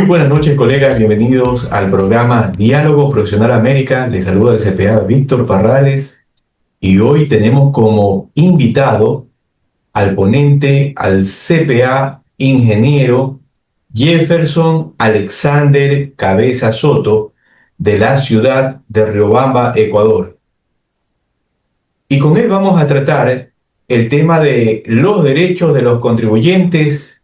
buenas noches, colegas. Bienvenidos al programa Diálogo Profesional América. Les saluda el CPA Víctor Parrales y hoy tenemos como invitado al ponente, al CPA ingeniero Jefferson Alexander Cabeza Soto de la ciudad de Riobamba, Ecuador. Y con él vamos a tratar el tema de los derechos de los contribuyentes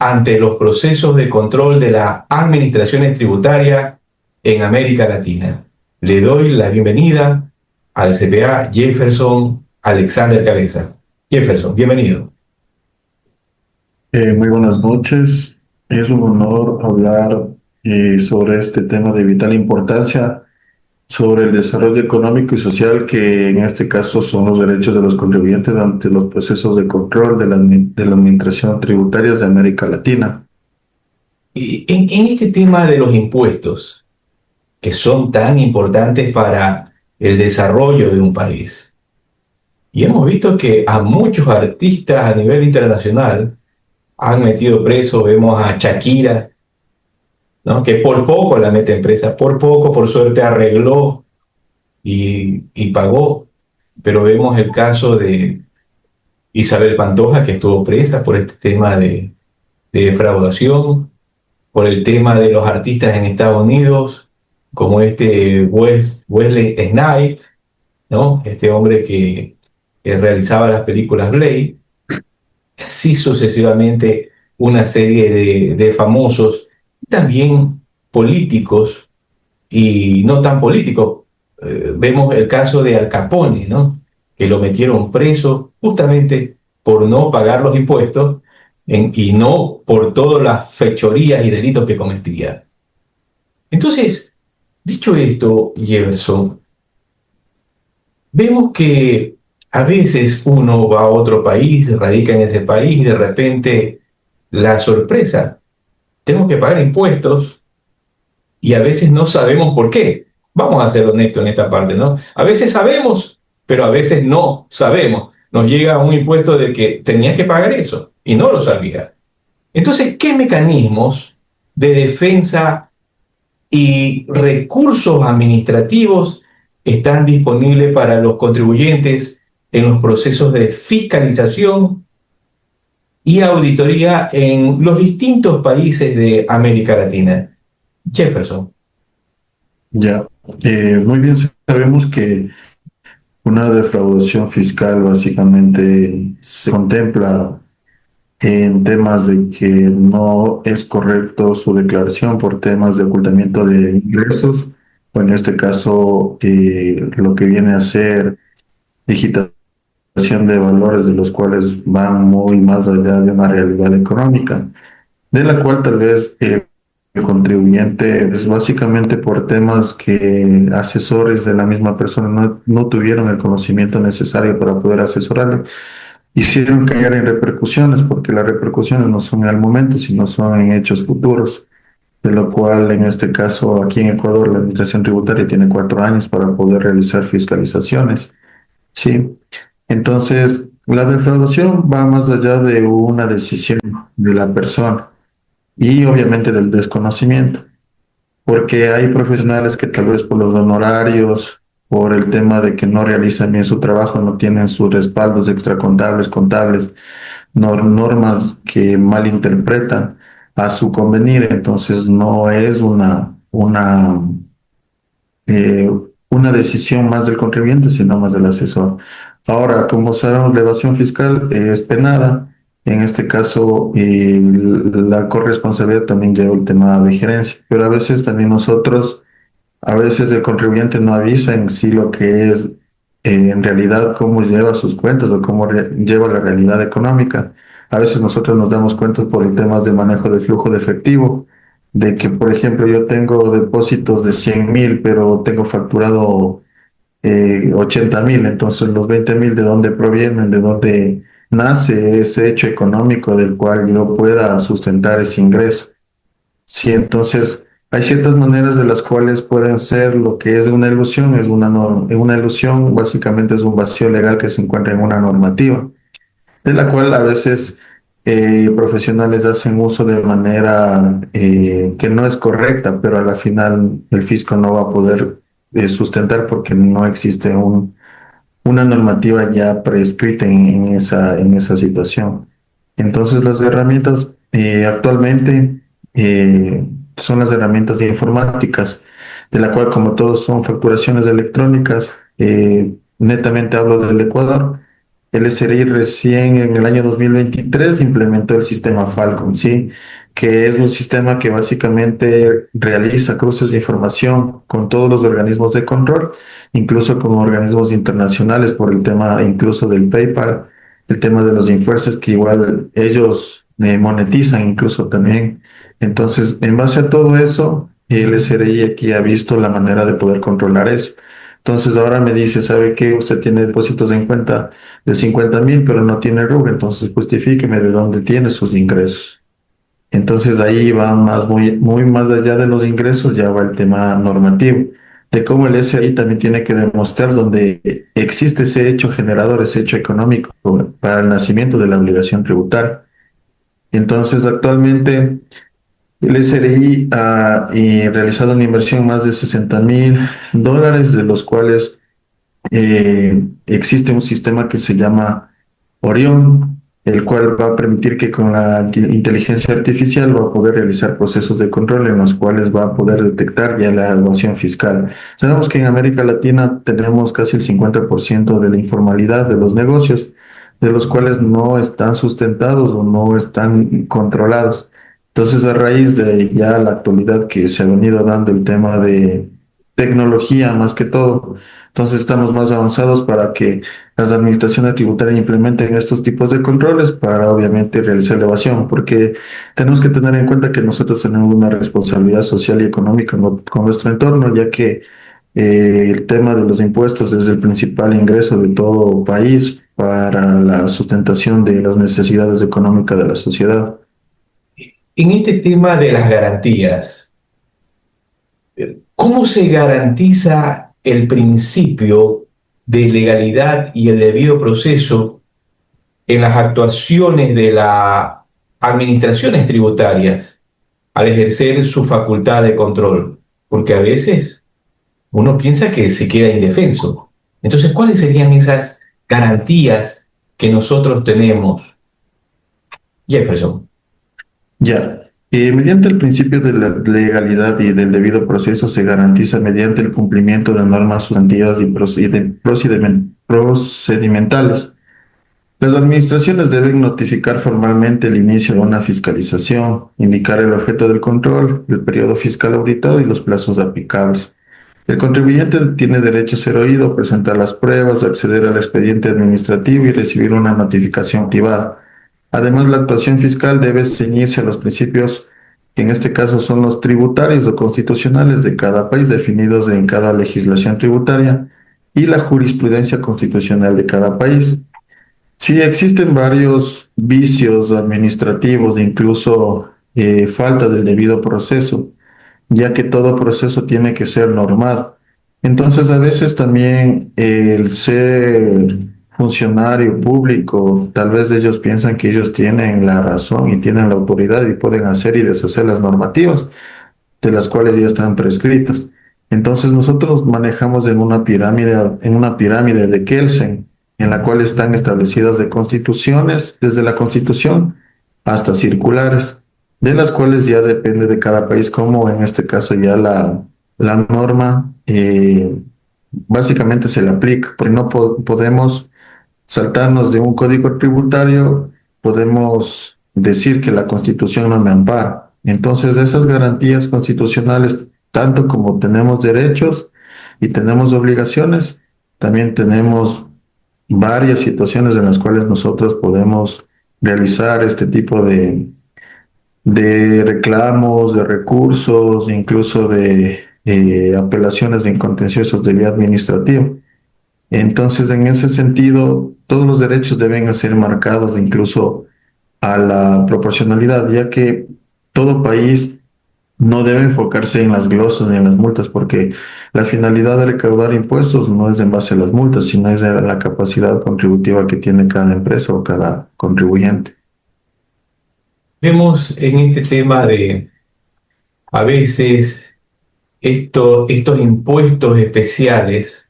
ante los procesos de control de las administraciones tributarias en América Latina. Le doy la bienvenida al CPA Jefferson Alexander Cabeza. Jefferson, bienvenido. Muy buenas noches. Es un honor hablar sobre este tema de vital importancia, sobre el desarrollo económico y social, que en este caso son los derechos de los contribuyentes ante los procesos de control de la administración tributaria de América Latina. Y en este tema de los impuestos, que son tan importantes para el desarrollo de un país, y hemos visto que a muchos artistas a nivel internacional han metido preso. Vemos a Shakira, ¿no?, que por poco la meten presa, por poco, por suerte arregló y pagó. Pero vemos el caso de Isabel Pantoja, que estuvo presa por este tema de defraudación, por el tema de los artistas en Estados Unidos, como este Wesley Snipes, ¿no?, este hombre que realizaba las películas Blade. Así sucesivamente una serie de famosos, también políticos y no tan políticos. Vemos el caso de Al Capone, ¿no?, que lo metieron preso justamente por no pagar los impuestos y no por todas las fechorías y delitos que cometía. Entonces, dicho esto, Jefferson, vemos que a veces uno va a otro país, radica en ese país y de repente la sorpresa, tengo que pagar impuestos y a veces no sabemos por qué. Vamos a ser honestos en esta parte, ¿no? A veces sabemos, pero a veces no sabemos. Nos llega un impuesto de que tenía que pagar eso y no lo sabía. Entonces, ¿qué mecanismos de defensa y recursos administrativos están disponibles para los contribuyentes en los procesos de fiscalización y auditoría en los distintos países de América Latina? Jefferson. Ya, muy bien, sabemos que una defraudación fiscal básicamente se contempla en temas de que no es correcto su declaración por temas de ocultamiento de ingresos, o en este caso lo que viene a ser digitación de valores de los cuales van muy más allá de una realidad económica, de la cual tal vez el contribuyente es básicamente por temas que asesores de la misma persona no tuvieron el conocimiento necesario para poder asesorarle. Hicieron caer en repercusiones, porque las repercusiones no son en el momento, sino son en hechos futuros, de lo cual en este caso aquí en Ecuador la Administración Tributaria tiene 4 años para poder realizar fiscalizaciones. Sí, entonces la defraudación va más allá de una decisión de la persona y obviamente del desconocimiento, porque hay profesionales que tal vez por los honorarios, por el tema de que no realizan bien su trabajo, no tienen sus respaldos extracontables, contables, normas que malinterpretan a su convenir. Entonces no es eh, una decisión más del contribuyente, sino más del asesor. Ahora, como sabemos, la evasión fiscal es penada. En este caso, la corresponsabilidad también lleva el tema de gerencia, pero a veces también a veces el contribuyente no avisa en sí lo que es en realidad cómo lleva sus cuentas o cómo lleva la realidad económica. A veces nosotros nos damos cuenta por el temas de manejo de flujo de efectivo, de que, por ejemplo, yo tengo depósitos de 100.000, pero tengo facturado 80.000. Entonces los 20.000, ¿de dónde provienen? ¿De dónde nace ese hecho económico del cual yo pueda sustentar ese ingreso? Sí, entonces hay ciertas maneras de las cuales pueden ser lo que es una ilusión. Es una ilusión básicamente es un vacío legal que se encuentra en una normativa, de la cual a veces profesionales hacen uso de manera que no es correcta, pero a la final el fisco no va a poder sustentar porque no existe una normativa ya prescrita en esa situación. Entonces, las herramientas actualmente son las herramientas informáticas, de la cual, como todos son facturaciones electrónicas, netamente hablo del Ecuador. El SRI recién en el año 2023 implementó el sistema Falcon, ¿sí? Que es un sistema que básicamente realiza cruces de información con todos los organismos de control, incluso con organismos internacionales por el tema incluso del PayPal, el tema de los impuestos que igual ellos monetizan incluso también. Entonces, en base a todo eso, el SRI aquí ha visto la manera de poder controlar eso. Entonces ahora me dice, ¿sabe qué? Usted tiene depósitos en cuenta de 50.000, pero no tiene RUC, entonces justifíqueme de dónde tiene sus ingresos. Entonces ahí va más, muy más allá de los ingresos, ya va el tema normativo, de cómo el SRI también tiene que demostrar dónde existe ese hecho generador, ese hecho económico para el nacimiento de la obligación tributaria. Entonces actualmente el SRI ha realizado una inversión más de $60.000, de los cuales existe un sistema que se llama Orión, el cual va a permitir que con la inteligencia artificial va a poder realizar procesos de control en los cuales va a poder detectar ya la evasión fiscal. Sabemos que en América Latina tenemos casi el 50% de la informalidad de los negocios, de los cuales no están sustentados o no están controlados. Entonces, a raíz de ya la actualidad que se ha venido dando el tema de tecnología más que todo, entonces estamos más avanzados para que las administraciones tributarias implementen estos tipos de controles para obviamente realizar la evasión, porque tenemos que tener en cuenta que nosotros tenemos una responsabilidad social y económica con nuestro entorno, ya que el tema de los impuestos es el principal ingreso de todo país para la sustentación de las necesidades económicas de la sociedad. En este tema de las garantías, ¿cómo se garantiza el principio de legalidad y el debido proceso en las actuaciones de las administraciones tributarias al ejercer su facultad de control? Porque a veces uno piensa que se queda indefenso. Entonces, ¿cuáles serían esas garantías que nosotros tenemos, Jefferson? Ya, mediante el principio de la legalidad y del debido proceso se garantiza mediante el cumplimiento de normas sustantivas y procedimentales. Las administraciones deben notificar formalmente el inicio de una fiscalización, indicar el objeto del control, el periodo fiscal auditado y los plazos aplicables. El contribuyente tiene derecho a ser oído, presentar las pruebas, acceder al expediente administrativo y recibir una notificación activada. Además, la actuación fiscal debe ceñirse a los principios que en este caso son los tributarios o constitucionales de cada país definidos en cada legislación tributaria y la jurisprudencia constitucional de cada país. Sí, existen varios vicios administrativos, incluso falta del debido proceso, ya que todo proceso tiene que ser normado. Entonces, a veces también el ser funcionario público, tal vez ellos piensan que ellos tienen la razón y tienen la autoridad y pueden hacer y deshacer las normativas de las cuales ya están prescritas. Entonces nosotros manejamos en una pirámide de Kelsen, en la cual están establecidas de constituciones, desde la constitución hasta circulares, de las cuales ya depende de cada país, como en este caso ya la norma básicamente se le aplica, porque no podemos saltarnos de un código tributario, podemos decir que la Constitución no me ampara. Entonces, esas garantías constitucionales, tanto como tenemos derechos y tenemos obligaciones, también tenemos varias situaciones en las cuales nosotros podemos realizar este tipo de reclamos, de recursos, incluso de apelaciones de contenciosos de vía administrativa. Entonces, en ese sentido, todos los derechos deben ser marcados incluso a la proporcionalidad, ya que todo país no debe enfocarse en las glosas ni en las multas, porque la finalidad de recaudar impuestos no es en base a las multas, sino es a la capacidad contributiva que tiene cada empresa o cada contribuyente. Vemos en este tema de a veces estos impuestos especiales,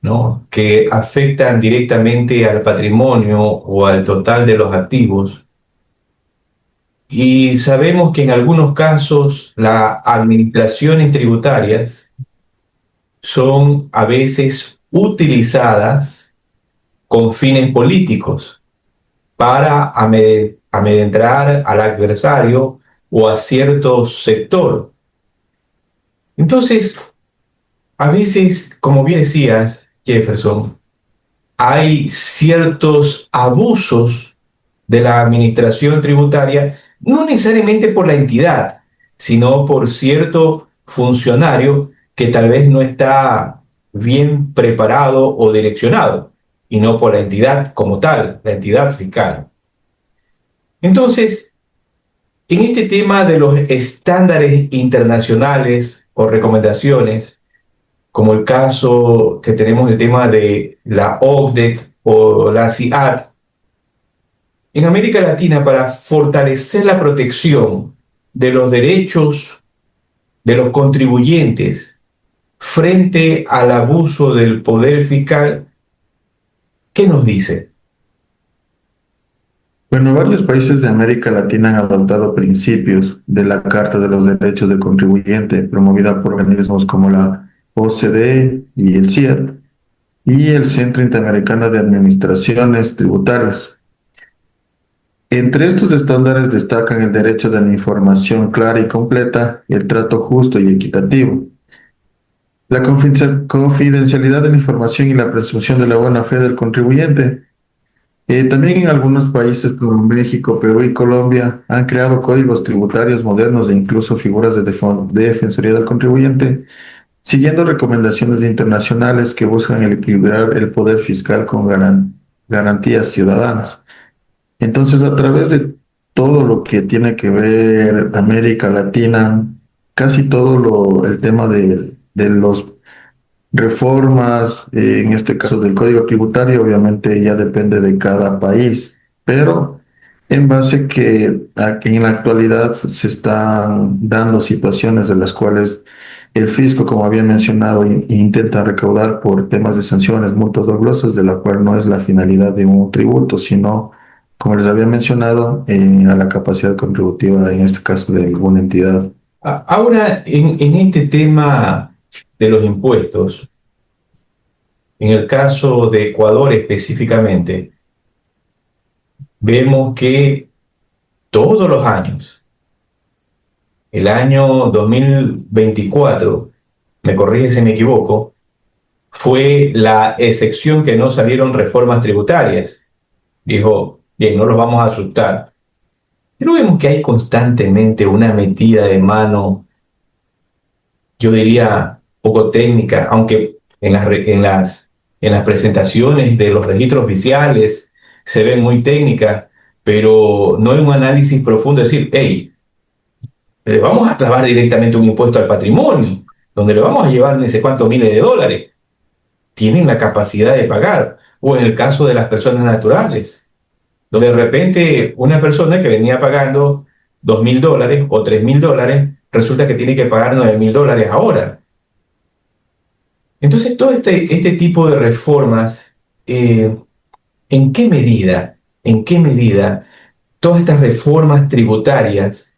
¿no? Que afectan directamente al patrimonio o al total de los activos. Y sabemos que en algunos casos las administraciones tributarias son a veces utilizadas con fines políticos para amedrentar al adversario o a cierto sector. Entonces, a veces, como bien decías, Jefferson, hay ciertos abusos de la administración tributaria, no necesariamente por la entidad, sino por cierto funcionario que tal vez no está bien preparado o direccionado, y no por la entidad como tal, la entidad fiscal. Entonces, en este tema de los estándares internacionales o recomendaciones, como el caso que tenemos el tema de la OCDE o la CIAT, en América Latina, para fortalecer la protección de los derechos de los contribuyentes frente al abuso del poder fiscal, ¿qué nos dice? Bueno, varios países de América Latina han adoptado principios de la Carta de los Derechos del Contribuyente, promovida por organismos como la OCDE y el CIAT, y el Centro Interamericano de Administraciones Tributarias. Entre estos estándares destacan el derecho de la información clara y completa, el trato justo y equitativo, la confidencialidad de la información y la presunción de la buena fe del contribuyente. También en algunos países como México, Perú y Colombia han creado códigos tributarios modernos e incluso figuras de defensoría del contribuyente, siguiendo recomendaciones internacionales que buscan equilibrar el poder fiscal con garantías ciudadanas. Entonces, a través de todo lo que tiene que ver América Latina, casi todo el tema de los reformas, en este caso del Código Tributario, obviamente ya depende de cada país, pero en base que aquí en la actualidad se están dando situaciones de las cuales el fisco, como había mencionado, intenta recaudar por temas de sanciones, multas o glosas, de la cual no es la finalidad de un tributo, sino, como les había mencionado, a la capacidad contributiva, en este caso de alguna entidad. Ahora, en este tema de los impuestos, en el caso de Ecuador específicamente, vemos que todos los años, el año 2024, me corrige si me equivoco, fue la excepción que no salieron reformas tributarias. Dijo, bien, no los vamos a asustar. Pero vemos que hay constantemente una metida de mano, yo diría, poco técnica, aunque en las presentaciones de los registros oficiales se ven muy técnicas, pero no hay un análisis profundo de decir, hey, le vamos a clavar directamente un impuesto al patrimonio, donde le vamos a llevar ni sé cuántos miles de dólares. Tienen la capacidad de pagar. O en el caso de las personas naturales, donde de repente una persona que venía pagando $2.000 o $3.000, resulta que tiene que pagar $9.000 ahora. Entonces, todo este tipo de reformas, en qué medida todas estas reformas tributarias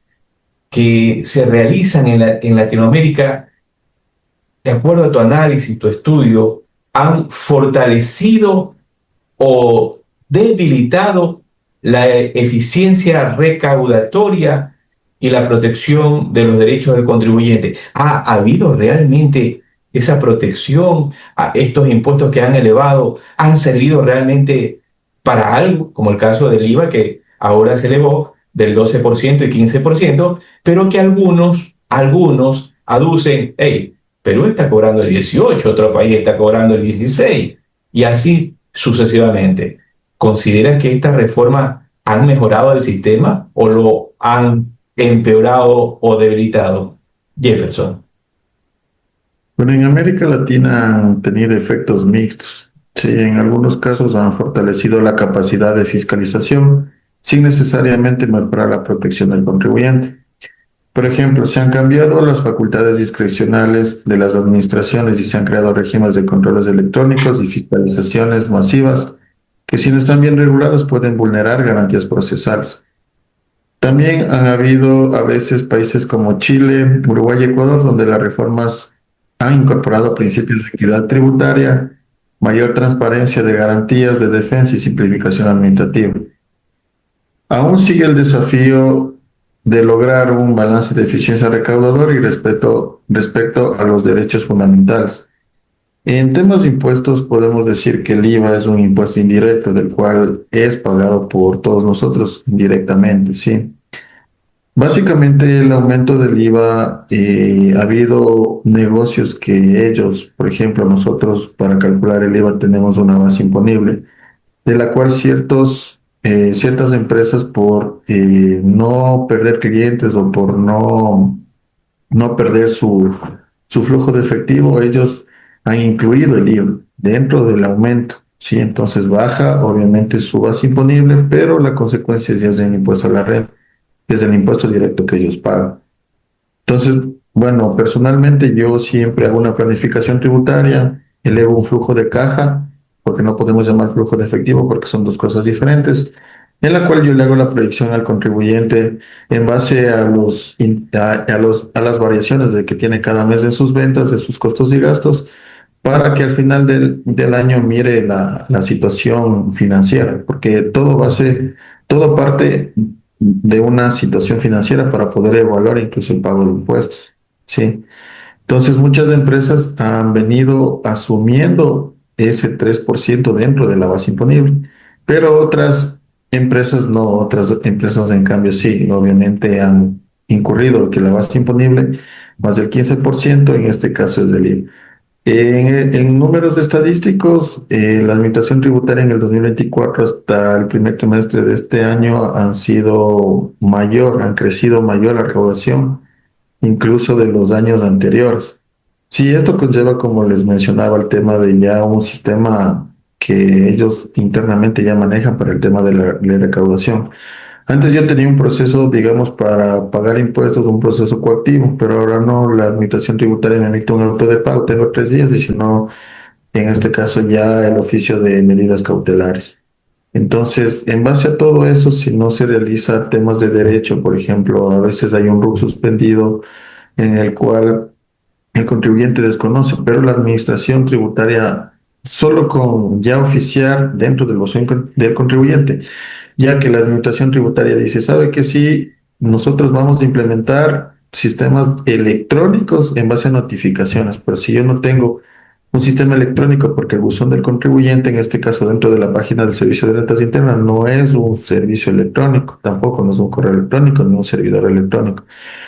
que se realizan en Latinoamérica, de acuerdo a tu análisis, tu estudio, han fortalecido o debilitado la eficiencia recaudatoria y la protección de los derechos del contribuyente? ¿Ha habido realmente esa protección? ¿A estos impuestos que han elevado han servido realmente para algo, como el caso del IVA que ahora se elevó del 12% y 15%, pero que algunos aducen, hey, Perú está cobrando el 18%, otro país está cobrando el 16%, y así sucesivamente? ¿Consideras que estas reformas han mejorado el sistema o lo han empeorado o debilitado? Jefferson. Bueno, en América Latina han tenido efectos mixtos. Sí, en algunos casos han fortalecido la capacidad de fiscalización, sin necesariamente mejorar la protección del contribuyente. Por ejemplo, se han cambiado las facultades discrecionales de las administraciones y se han creado regímenes de controles electrónicos y fiscalizaciones masivas que si no están bien regulados pueden vulnerar garantías procesales. También han habido a veces países como Chile, Uruguay y Ecuador donde las reformas han incorporado principios de equidad tributaria, mayor transparencia de garantías de defensa y simplificación administrativa. Aún sigue el desafío de lograr un balance de eficiencia recaudadora y respecto a los derechos fundamentales. En temas de impuestos podemos decir que el IVA es un impuesto indirecto del cual es pagado por todos nosotros indirectamente, ¿sí? Básicamente el aumento del IVA, ha habido negocios que ellos, por ejemplo, nosotros para calcular el IVA tenemos una base imponible de la cual ciertas empresas por no perder clientes o por no perder su flujo de efectivo, ellos han incluido el IVA dentro del aumento. Sí, entonces baja obviamente su base imponible, pero la consecuencia ya es el impuesto a la renta, que es el impuesto directo que ellos pagan. Entonces, bueno, personalmente yo siempre hago una planificación tributaria, elevo un flujo de caja, porque no podemos llamar flujo de efectivo porque son dos cosas diferentes, en la cual yo le hago la proyección al contribuyente en base a las variaciones de que tiene cada mes de sus ventas, de sus costos y gastos, para que al final del año mire la situación financiera, porque todo parte de una situación financiera para poder evaluar incluso el pago de impuestos, ¿sí? Entonces, muchas empresas han venido asumiendo ese 3% dentro de la base imponible, pero otras empresas no, otras empresas en cambio sí, obviamente han incurrido que la base imponible más del 15%, en este caso es del IVA. En números estadísticos, la administración tributaria en el 2024 hasta el primer trimestre de este año han crecido mayor la recaudación, incluso de los años anteriores. Sí, esto conlleva, como les mencionaba, el tema de ya un sistema que ellos internamente ya manejan para el tema de la recaudación. Antes yo tenía un proceso, digamos, para pagar impuestos, un proceso coactivo, pero ahora no, la administración tributaria me emite un auto de pago, tengo 3 días, y si no, en este caso ya el oficio de medidas cautelares. Entonces, en base a todo eso, si no se realiza temas de derecho, por ejemplo, a veces hay un RUC suspendido en el cual el contribuyente desconoce, pero la administración tributaria, solo con ya oficiar dentro del buzón del contribuyente, ya que la administración tributaria dice, sabe que sí, nosotros vamos a implementar sistemas electrónicos en base a notificaciones, pero si yo no tengo un sistema electrónico, porque el buzón del contribuyente, en este caso dentro de la página del Servicio de Rentas Internas, no es un servicio electrónico, tampoco no es un correo electrónico, ni un servidor electrónico.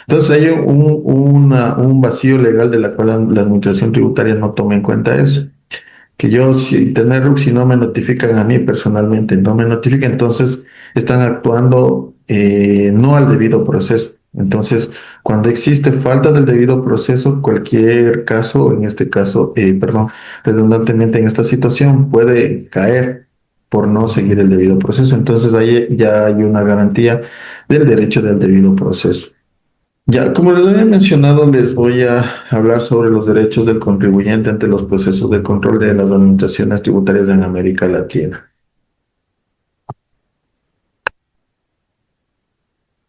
Entonces hay un vacío legal de la cual la administración tributaria no toma en cuenta eso. Que yo, si tener RUC, si no me notifican a mí personalmente, no me notifican, entonces están actuando no al debido proceso. Entonces, cuando existe falta del debido proceso, cualquier caso, en este caso, perdón, redundantemente en esta situación, puede caer por no seguir el debido proceso. Entonces, ahí ya hay una garantía del derecho del debido proceso. Ya, como les había mencionado, les voy a hablar sobre los derechos del contribuyente ante los procesos de control de las administraciones tributarias en América Latina.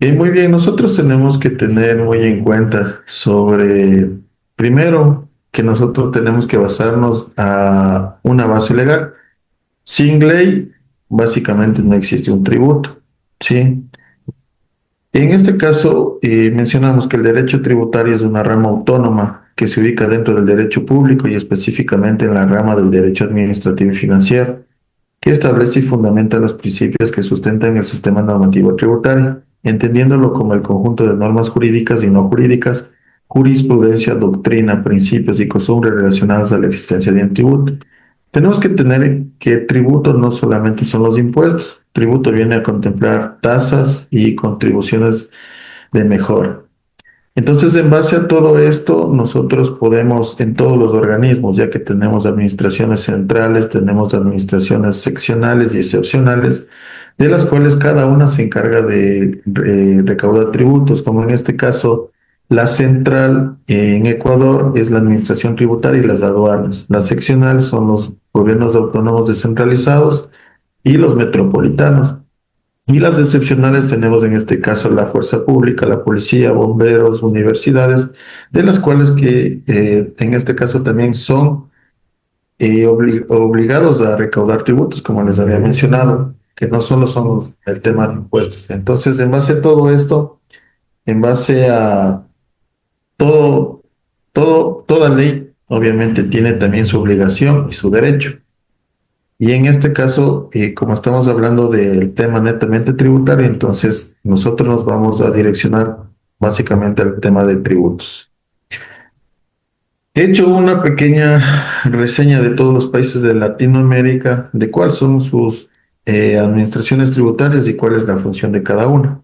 Y muy bien, nosotros tenemos que tener muy en cuenta sobre, primero, que nosotros tenemos que basarnos a una base legal. Sin ley, básicamente no existe un tributo, ¿sí? En este caso, mencionamos que el derecho tributario es una rama autónoma que se ubica dentro del derecho público y específicamente en la rama del derecho administrativo y financiero, que establece y fundamenta los principios que sustentan el sistema normativo tributario, entendiéndolo como el conjunto de normas jurídicas y no jurídicas, jurisprudencia, doctrina, principios y costumbres relacionadas a la existencia de un tributo. Tenemos que tener que tributo no solamente son los impuestos, tributo viene a contemplar tasas y contribuciones de mejora. Entonces, en base a todo esto, nosotros podemos en todos los organismos, ya que tenemos administraciones centrales, tenemos administraciones seccionales y excepcionales, de las cuales cada una se encarga de recaudar tributos, como en este caso la central en Ecuador es la administración tributaria y las aduanas. La seccional son los gobiernos autónomos descentralizados y los metropolitanos. Y las excepcionales tenemos en este caso la fuerza pública, la policía, bomberos, universidades, de las cuales que en este caso también son obligados a recaudar tributos, como les había mencionado, que no solo son el tema de impuestos. Entonces, en base a todo esto, en base a toda ley, obviamente tiene también su obligación y su derecho. Y en este caso, como estamos hablando del tema netamente tributario, entonces nosotros nos vamos a direccionar básicamente al tema de tributos. He hecho una pequeña reseña de todos los países de Latinoamérica, de cuáles son sus administraciones tributarias y cuál es la función de cada una.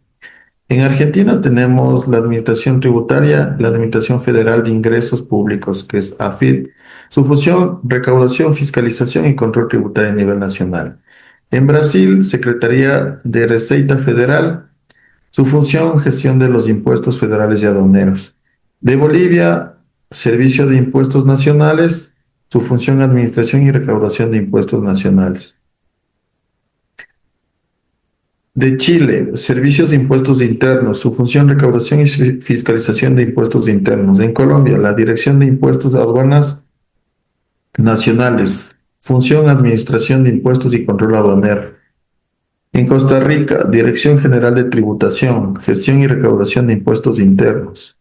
En Argentina tenemos la Administración Tributaria, la Administración Federal de Ingresos Públicos, que es AFIP. Su función, recaudación, fiscalización y control tributario a nivel nacional. En Brasil, Secretaría de Receita Federal. Su función, gestión de los impuestos federales y aduaneros. De Bolivia, Servicio de Impuestos Nacionales. Su función, administración y recaudación de impuestos nacionales. De Chile, Servicios de Impuestos Internos, su función recaudación y fiscalización de impuestos internos. En Colombia, la Dirección de Impuestos Aduanas Nacionales, función administración de impuestos y control aduanero. En Costa Rica, Dirección General de Tributación, gestión y recaudación de impuestos internos.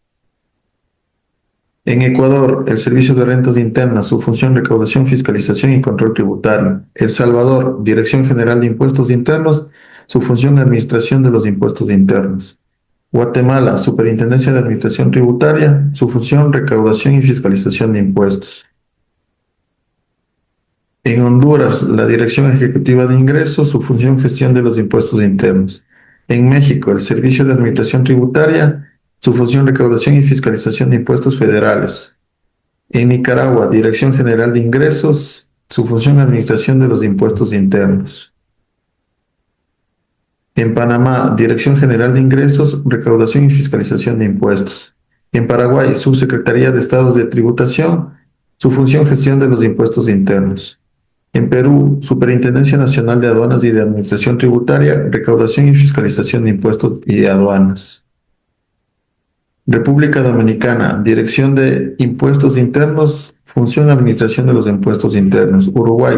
En Ecuador, el Servicio de Rentas Internas, su función recaudación, fiscalización y control tributario. El Salvador, Dirección General de Impuestos Internos, su función administración de los impuestos internos. Guatemala, Superintendencia de Administración Tributaria, su función recaudación y fiscalización de impuestos. En Honduras, la Dirección Ejecutiva de Ingresos, su función gestión de los impuestos internos. En México, el Servicio de Administración Tributaria, su función recaudación y fiscalización de impuestos federales. En Nicaragua, Dirección General de Ingresos, su función administración de los impuestos internos. En Panamá, Dirección General de Ingresos, recaudación y fiscalización de impuestos. En Paraguay, Subsecretaría de Estados de Tributación, su función gestión de los impuestos internos. En Perú, Superintendencia Nacional de Aduanas y de Administración Tributaria, recaudación y fiscalización de impuestos y aduanas. República Dominicana, Dirección de Impuestos Internos, función administración de los impuestos internos. Uruguay,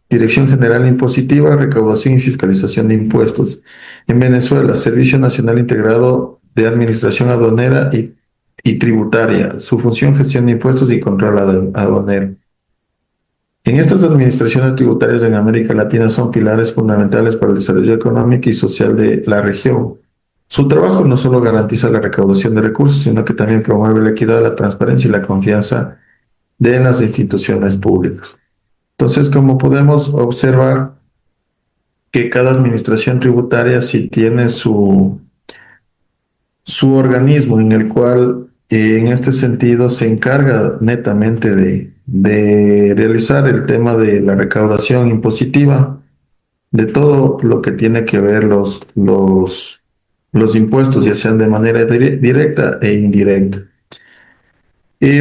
Dirección General Impositiva, recaudación y fiscalización de impuestos. En Venezuela, Servicio Nacional Integrado de Administración Aduanera y Tributaria, su función gestión de impuestos y control aduanero. En estas administraciones tributarias en América Latina son pilares fundamentales para el desarrollo económico y social de la región. Su trabajo no solo garantiza la recaudación de recursos, sino que también promueve la equidad, la transparencia y la confianza de las instituciones públicas. Entonces, como podemos observar que cada administración tributaria sí tiene su organismo en el cual en este sentido se encarga netamente de realizar el tema de la recaudación impositiva, de todo lo que tiene que ver los impuestos, ya sean de manera directa e indirecta.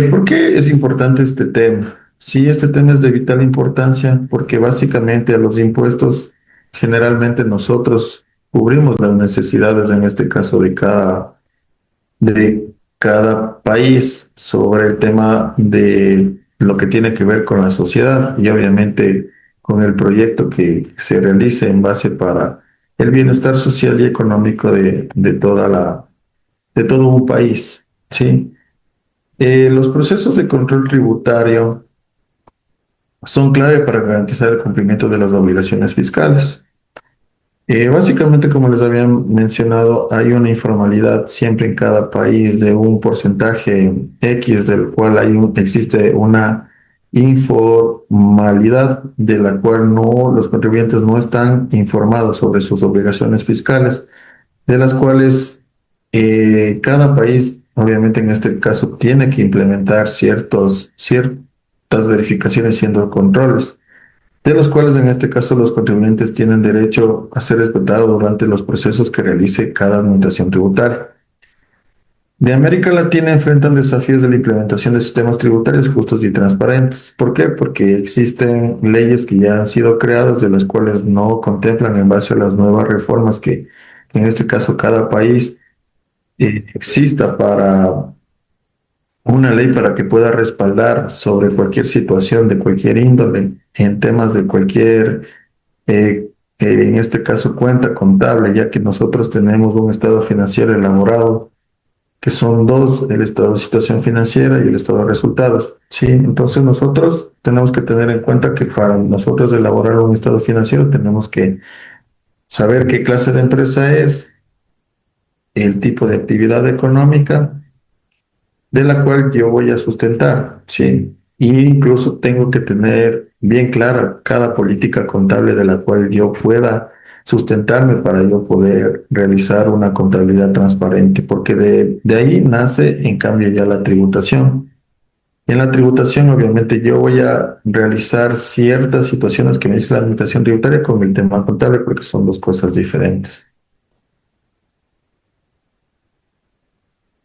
¿Por qué es importante este tema? Sí, este tema es de vital importancia porque básicamente a los impuestos generalmente nosotros cubrimos las necesidades, en este caso de cada país sobre el tema de lo que tiene que ver con la sociedad y obviamente con el proyecto que se realice en base para el bienestar social y económico de todo un país, ¿sí? Los procesos de control tributario son clave para garantizar el cumplimiento de las obligaciones fiscales. Básicamente, como les había mencionado, hay una informalidad siempre en cada país de un porcentaje X, del cual existe una informalidad de la cual los contribuyentes no están informados sobre sus obligaciones fiscales, de las cuales cada país, obviamente en este caso, tiene que implementar ciertas verificaciones siendo controles. de los cuales en este caso los contribuyentes tienen derecho a ser respetados durante los procesos que realice cada administración tributaria. De América Latina enfrentan desafíos de la implementación de sistemas tributarios justos y transparentes. ¿Por qué? Porque existen leyes que ya han sido creadas, de las cuales no contemplan en base a las nuevas reformas que en este caso cada país exista para una ley para que pueda respaldar sobre cualquier situación de cualquier índole en temas de cualquier, en este caso, cuenta contable, ya que nosotros tenemos un estado financiero elaborado, que son dos, el estado de situación financiera y el estado de resultados. Sí, entonces nosotros tenemos que tener en cuenta que para nosotros elaborar un estado financiero tenemos que saber qué clase de empresa es, el tipo de actividad económica de la cual yo voy a sustentar, ¿sí? Y incluso tengo que tener bien clara cada política contable de la cual yo pueda sustentarme para yo poder realizar una contabilidad transparente, porque de ahí nace, en cambio, ya la tributación. En la tributación, obviamente, yo voy a realizar ciertas situaciones que me dice la administración tributaria con el tema contable, porque son dos cosas diferentes.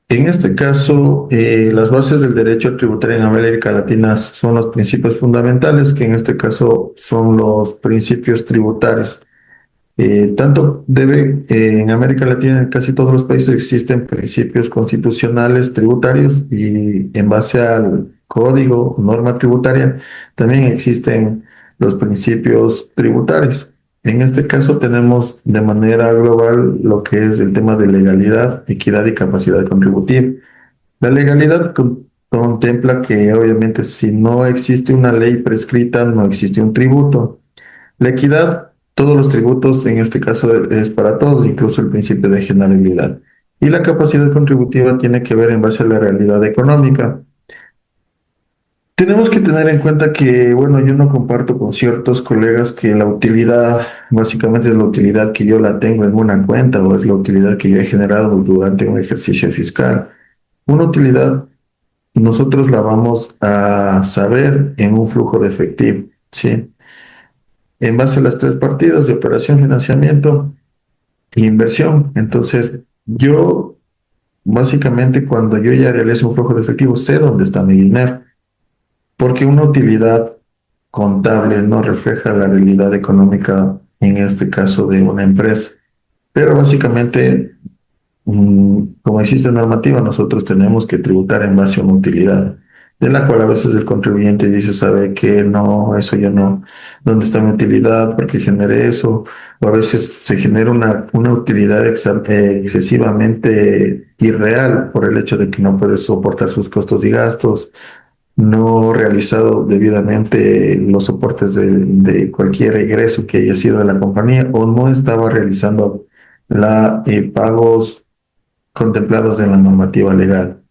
En este caso, las bases del derecho tributario en América Latina son los principios fundamentales, que en este caso son los principios tributarios. En América Latina, en casi todos los países existen principios constitucionales tributarios y en base al código, norma tributaria, también existen los principios tributarios. En este caso tenemos de manera global lo que es el tema de legalidad, equidad y capacidad contributiva. La legalidad contempla que obviamente si no existe una ley prescrita, no existe un tributo. La equidad, todos los tributos en este caso es para todos, incluso el principio de generalidad. Y la capacidad contributiva tiene que ver en base a la realidad económica. Tenemos que tener en cuenta que, bueno, yo no comparto con ciertos colegas que la utilidad, básicamente es la utilidad que yo la tengo en una cuenta o es la utilidad que yo he generado durante un ejercicio fiscal. Una utilidad nosotros la vamos a saber en un flujo de efectivo, ¿sí? En base a las tres partidas de operación, financiamiento e inversión. Entonces, yo básicamente cuando yo ya realizo un flujo de efectivo, sé dónde está mi dinero, porque una utilidad contable no refleja la realidad económica, en este caso de una empresa. Pero básicamente, como existe normativa, nosotros tenemos que tributar en base a una utilidad, de la cual a veces el contribuyente dice, sabe que no, eso ya no, ¿dónde está mi utilidad? ¿Por qué generé eso? O a veces se genera una utilidad excesivamente irreal por el hecho de que no puede soportar sus costos y gastos, no realizado debidamente los soportes de cualquier egreso que haya sido de la compañía o no estaba realizando pagos contemplados en la normativa legal.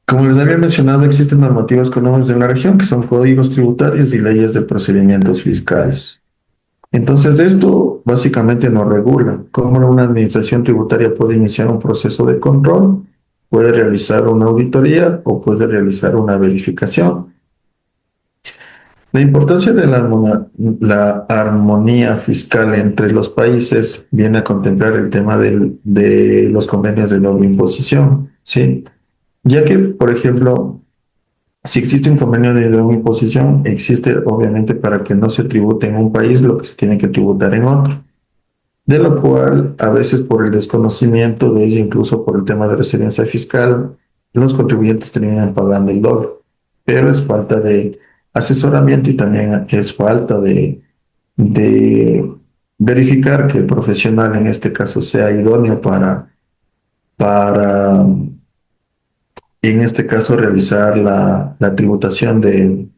Como les había mencionado, existen normativas comunes en la región que son códigos tributarios y leyes de procedimientos fiscales. Entonces, esto básicamente nos regula cómo una administración tributaria puede iniciar un proceso de control, puede realizar una auditoría o puede realizar una verificación. La importancia de la armonía fiscal entre los países viene a contemplar el tema de los convenios de doble imposición, ¿sí? Ya que, por ejemplo, si existe un convenio de doble imposición, existe obviamente para que no se tribute en un país lo que se tiene que tributar en otro. De lo cual, a veces por el desconocimiento de ello, incluso por el tema de residencia fiscal, los contribuyentes terminan pagando el doble. Pero es falta de asesoramiento y también es falta de verificar que el profesional en este caso sea idóneo para en este caso realizar la tributación del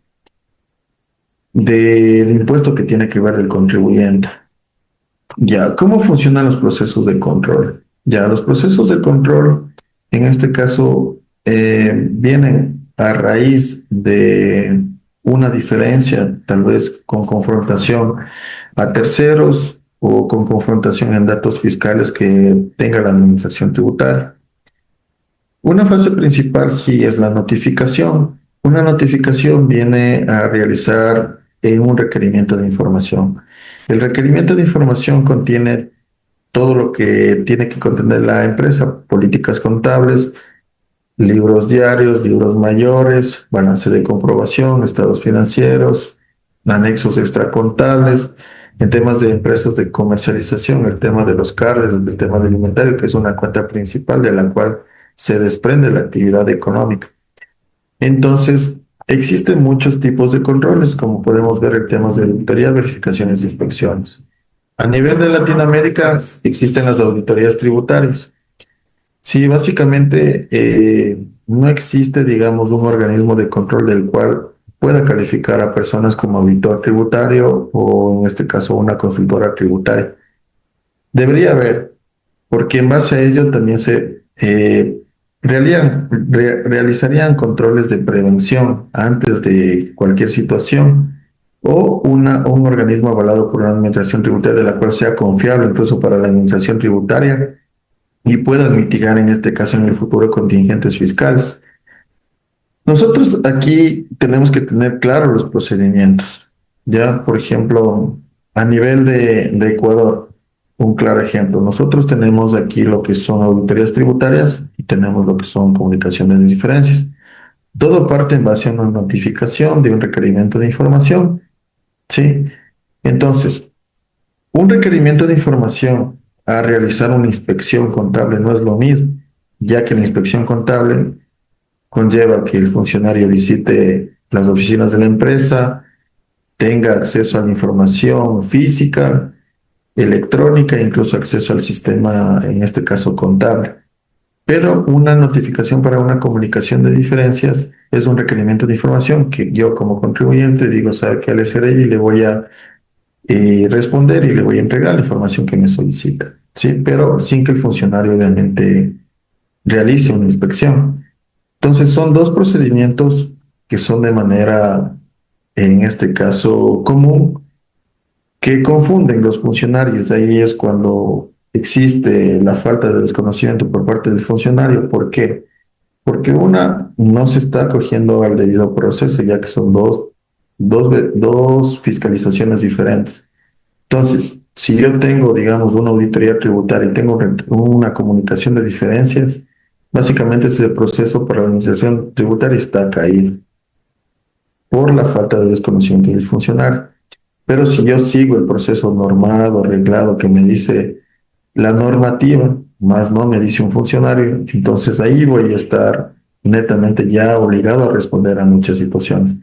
impuesto que tiene que ver el contribuyente. Ya, ¿cómo funcionan los procesos de control? Ya, los procesos de control, en este caso, vienen a raíz de una diferencia, tal vez con confrontación a terceros o con confrontación en datos fiscales que tenga la administración tributaria. Una fase principal sí es la notificación Una notificación viene a realizar un requerimiento de información. El requerimiento de información contiene todo lo que tiene que contener la empresa: políticas contables, libros diarios, libros mayores, balance de comprobación, estados financieros, anexos extracontables. En temas de empresas de comercialización, el tema de los cards, el tema del inventario, que es una cuenta principal de la cual se desprende la actividad económica. Entonces, existen muchos tipos de controles, como podemos ver en temas de auditoría, verificaciones e inspecciones. A nivel de Latinoamérica existen las auditorías tributarias. Sí, básicamente no existe, digamos, un organismo de control del cual pueda calificar a personas como auditor tributario o en este caso una consultora tributaria. Debería haber, porque en base a ello también se realizarían controles de prevención antes de cualquier situación o un organismo avalado por una administración tributaria de la cual sea confiable incluso para la administración tributaria y puedan mitigar en este caso en el futuro contingentes fiscales. Nosotros aquí tenemos que tener claros los procedimientos. Ya, por ejemplo, a nivel de Ecuador, un claro ejemplo. Nosotros tenemos aquí lo que son auditorías tributarias y tenemos lo que son comunicaciones de diferencias. Todo parte en base a una notificación de un requerimiento de información, ¿sí? Entonces, un requerimiento de información a realizar una inspección contable no es lo mismo, ya que la inspección contable conlleva que el funcionario visite las oficinas de la empresa, tenga acceso a la información física, electrónica, incluso acceso al sistema, en este caso contable. Pero una notificación para una comunicación de diferencias es un requerimiento de información que yo como contribuyente digo, sabe que al SRI le voy a responder y le voy a entregar la información que me solicita, ¿sí? Pero sin que el funcionario obviamente realice una inspección. Entonces son dos procedimientos que son de manera, en este caso, común, que confunden los funcionarios. Ahí es cuando existe la falta de desconocimiento por parte del funcionario. ¿Por qué? Porque una no se está acogiendo al debido proceso, ya que son dos fiscalizaciones diferentes. Entonces, si yo tengo, digamos, una auditoría tributaria y tengo una comunicación de diferencias, básicamente ese proceso para la administración tributaria está caído por la falta de desconocimiento del funcionario. Pero si yo sigo el proceso normado, arreglado, que me dice la normativa, más no me dice un funcionario, entonces ahí voy a estar netamente ya obligado a responder a muchas situaciones.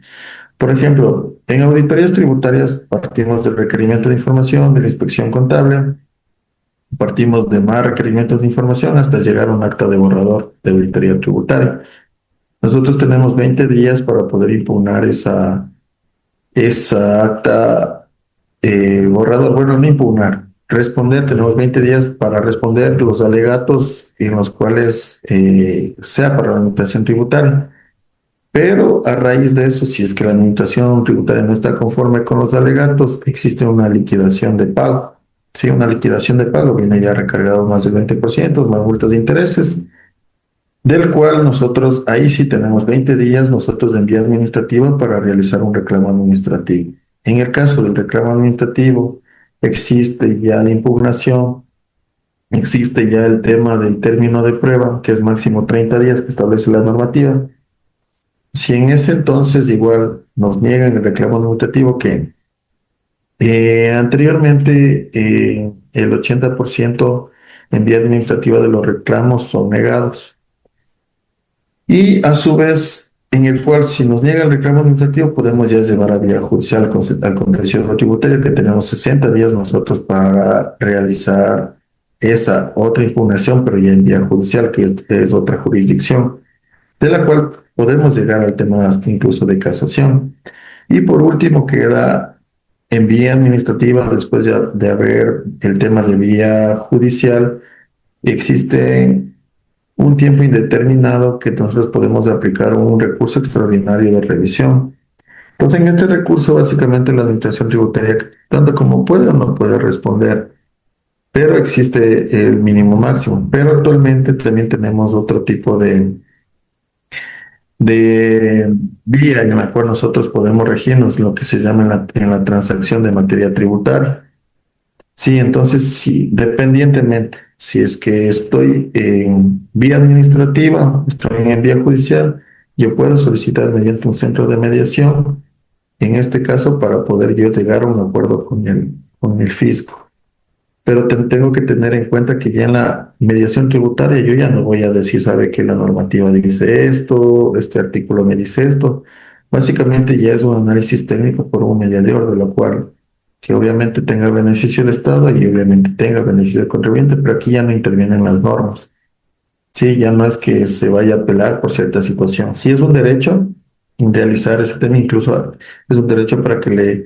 Por ejemplo, en auditorías tributarias partimos del requerimiento de información, de la inspección contable, partimos de más requerimientos de información hasta llegar a un acta de borrador de auditoría tributaria. Nosotros tenemos 20 días para poder impugnar esa acta borrador, bueno, no impugnar, responder, tenemos 20 días para responder los alegatos en los cuales sea para la administración tributaria. Pero a raíz de eso, si es que la administración tributaria no está conforme con los alegatos, existe una liquidación de pago. Sí, una liquidación de pago viene ya recargado más del 20%, más multas de intereses, del cual nosotros, ahí sí tenemos 20 días nosotros de vía administrativa para realizar un reclamo administrativo. En el caso del reclamo administrativo, existe ya la impugnación, existe ya el tema del término de prueba, que es máximo 30 días que establece la normativa. Si en ese entonces igual nos niegan el reclamo administrativo, que anteriormente el 80% en vía administrativa de los reclamos son negados. Y a su vez, en el cual si nos niega el reclamo administrativo, podemos ya llevar a vía judicial al contencioso tributario, que tenemos 60 días nosotros para realizar esa otra impugnación, pero ya en vía judicial, que es otra jurisdicción, de la cual podemos llegar al tema hasta incluso de casación. Y por último queda en vía administrativa, después de haber el tema de vía judicial, existe un tiempo indeterminado que nosotros podemos aplicar un recurso extraordinario de revisión. Entonces, en este recurso, básicamente la administración tributaria, tanto como puede o no puede responder, pero existe el mínimo máximo. Pero actualmente también tenemos otro tipo de vía, en la cual nosotros podemos regirnos lo que se llama en la transacción de materia tributaria. Sí, entonces, sí, dependientemente, si es que estoy en vía administrativa, estoy en vía judicial, yo puedo solicitar mediante un centro de mediación, en este caso, para poder yo llegar a un acuerdo con el fisco. Pero tengo que tener en cuenta que ya en la mediación tributaria yo ya no voy a decir, sabe que la normativa dice esto, este artículo me dice esto. Básicamente ya es un análisis técnico por un mediador, de lo cual que obviamente tenga beneficio el Estado y obviamente tenga beneficio el contribuyente, pero aquí ya no intervienen las normas. Sí, ya no es que se vaya a apelar por cierta situación. Sí es un derecho realizar ese tema, incluso es un derecho para que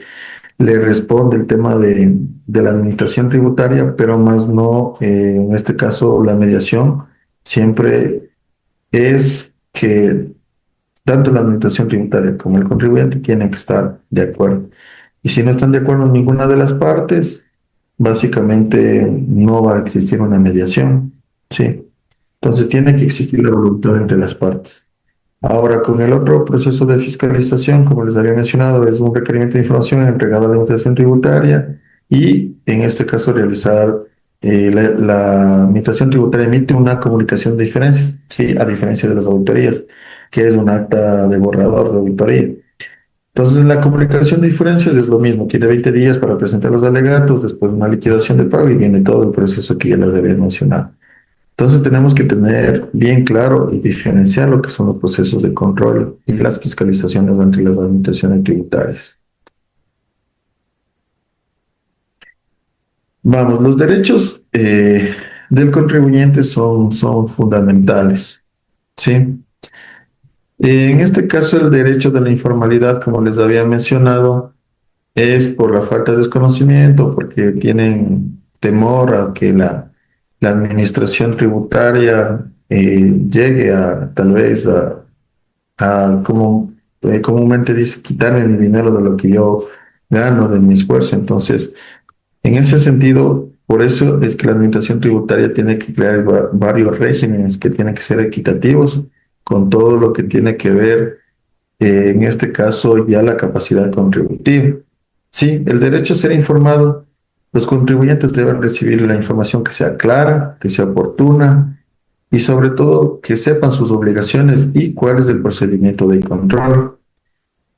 le responde el tema de la administración tributaria, pero más no, en este caso, la mediación siempre es que tanto la administración tributaria como el contribuyente tienen que estar de acuerdo. Y si no están de acuerdo en ninguna de las partes, básicamente no va a existir una mediación, ¿sí? Entonces tiene que existir la voluntad entre las partes. Ahora, con el otro proceso de fiscalización, como les había mencionado, es un requerimiento de información entregado a la administración tributaria y, en este caso, realizar la administración tributaria emite una comunicación de diferencias, ¿sí? A diferencia de las auditorías, que es un acta de borrador de auditoría. Entonces, la comunicación de diferencias es lo mismo, tiene 20 días para presentar los alegatos, después una liquidación de pago y viene todo el proceso que ya les había mencionado. Entonces tenemos que tener bien claro y diferenciar lo que son los procesos de control y las fiscalizaciones ante las administraciones tributarias. Vamos, los derechos del contribuyente son fundamentales, ¿sí? En este caso, el derecho de la informalidad, como les había mencionado, es por la falta de desconocimiento, porque tienen temor a que la administración tributaria llegue a tal vez a como comúnmente dice, quitarme mi dinero de lo que yo gano, de mi esfuerzo. Entonces, en ese sentido, por eso es que la administración tributaria tiene que crear varios regímenes que tienen que ser equitativos con todo lo que tiene que ver, en este caso, ya la capacidad contributiva. Sí, el derecho a ser informado, los contribuyentes deben recibir la información que sea clara, que sea oportuna y sobre todo que sepan sus obligaciones y cuál es el procedimiento de control.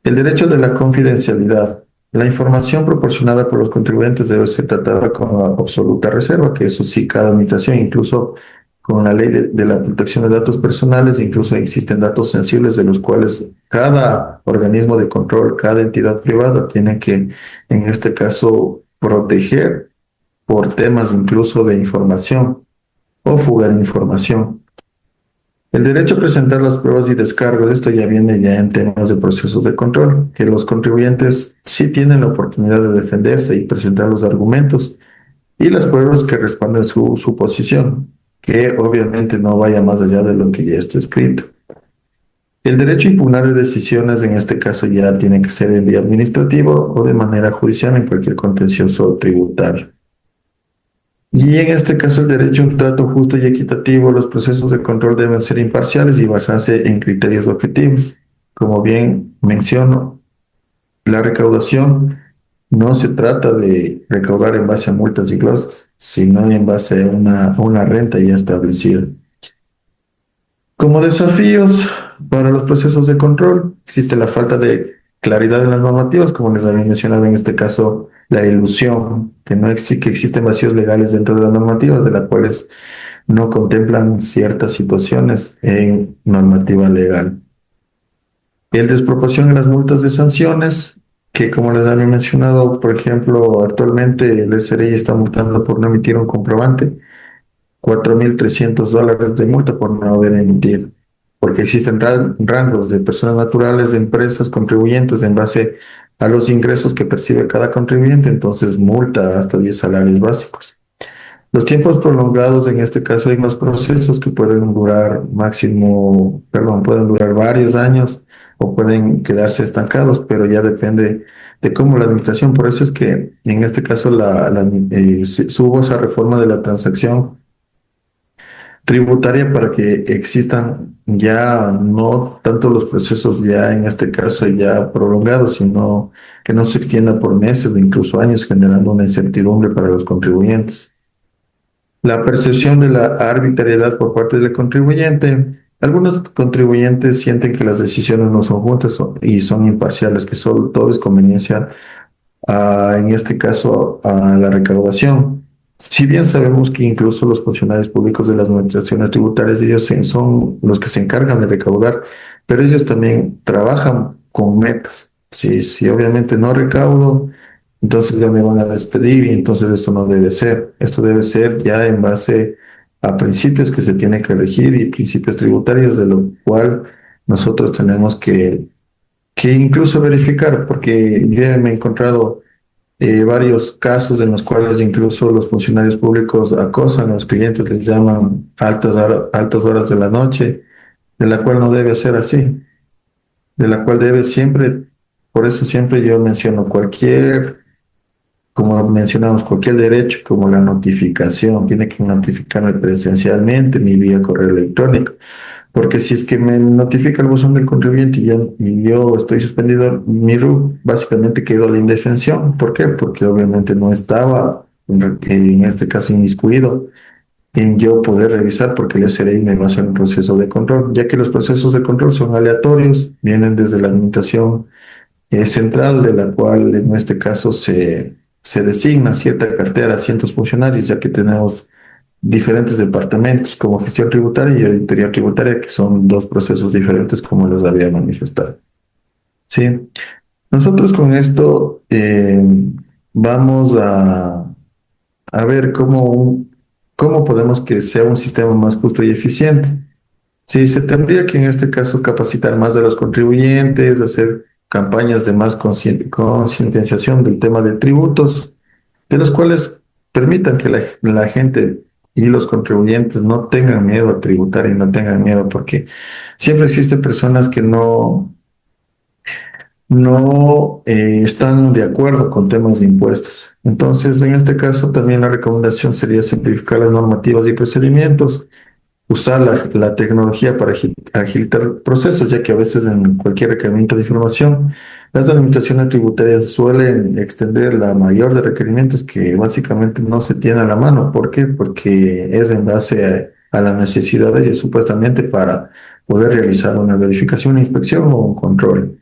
El derecho de la confidencialidad. La información proporcionada por los contribuyentes debe ser tratada con absoluta reserva, que eso sí, cada administración, incluso con la ley de la protección de datos personales, incluso existen datos sensibles de los cuales cada organismo de control, cada entidad privada tiene que, en este caso, proteger por temas incluso de información o fuga de información. El derecho a presentar las pruebas y descargos, esto ya viene ya en temas de procesos de control, que los contribuyentes sí tienen la oportunidad de defenderse y presentar los argumentos y las pruebas que responden su posición, que obviamente no vaya más allá de lo que ya está escrito. El derecho a impugnar de decisiones, en este caso ya tiene que ser en vía administrativa o de manera judicial en cualquier contencioso tributario. Y en este caso, el derecho a un trato justo y equitativo, los procesos de control deben ser imparciales y basarse en criterios objetivos. Como bien menciono, la recaudación no se trata de recaudar en base a multas y glosas, sino en base a una renta ya establecida. Como desafíos para los procesos de control, existe la falta de claridad en las normativas, como les había mencionado en este caso, la ilusión, que no existe, que existen vacíos legales dentro de las normativas, de las cuales no contemplan ciertas situaciones en normativa legal. El desproporción en las multas de sanciones, que como les había mencionado, por ejemplo, actualmente el SRI está multando por no emitir un comprobante, $4.300 de multa por no haber emitido, porque existen rangos de personas naturales, de empresas, contribuyentes en base a los ingresos que percibe cada contribuyente, entonces multa hasta 10 salarios básicos. Los tiempos prolongados, en este caso, hay unos procesos que pueden durar pueden durar varios años o pueden quedarse estancados, pero ya depende de cómo la administración. Por eso es que en este caso se hubo esa reforma de la transacción tributaria para que existan ya no tanto los procesos ya en este caso ya prolongados, sino que no se extienda por meses o incluso años, generando una incertidumbre para los contribuyentes. La percepción de la arbitrariedad por parte del contribuyente. Algunos contribuyentes sienten que las decisiones no son justas y son imparciales, que solo todo es conveniencia en este caso, a la recaudación. Si bien sabemos que incluso los funcionarios públicos de las administraciones tributarias, ellos son los que se encargan de recaudar, pero ellos también trabajan con metas. Si obviamente no recaudo, entonces ya me van a despedir y entonces esto no debe ser. Esto debe ser ya en base a principios que se tienen que regir y principios tributarios, de lo cual nosotros tenemos que incluso verificar, porque yo me he encontrado varios casos en los cuales incluso los funcionarios públicos acosan a los clientes, les llaman altas horas de la noche, de la cual no debe ser así, de la cual debe siempre, por eso siempre yo menciono cualquier, como mencionamos, cualquier derecho, como la notificación, tiene que notificarme presencialmente, mi vía correo electrónico. Porque si es que me notifica el buzón del contribuyente y yo estoy suspendido, mi RUC básicamente quedó la indefensión. ¿Por qué? Porque obviamente no estaba, en este caso, inmiscuido en yo poder revisar, porque el SRI me va a hacer un proceso de control, ya que los procesos de control son aleatorios, vienen desde la administración central, de la cual en este caso se designa cierta cartera a cientos funcionarios, ya que tenemos diferentes departamentos como gestión tributaria y auditoría tributaria, que son dos procesos diferentes como les había manifestado. Sí, nosotros con esto vamos a ver cómo podemos que sea un sistema más justo y eficiente. Sí, se tendría que en este caso capacitar más a los contribuyentes, hacer campañas de más concientización del tema de tributos, de los cuales permitan que la gente y los contribuyentes no tengan miedo a tributar y no tengan miedo, porque siempre existen personas que no están de acuerdo con temas de impuestos. Entonces, en este caso, también la recomendación sería simplificar las normativas y procedimientos, usar la tecnología para agilitar procesos, ya que a veces en cualquier requerimiento de información, las administraciones tributarias suelen extender la mayor de requerimientos que básicamente no se tiene a la mano. ¿Por qué? Porque es en base a la necesidad de ellos, supuestamente, para poder realizar una verificación, una inspección o un control.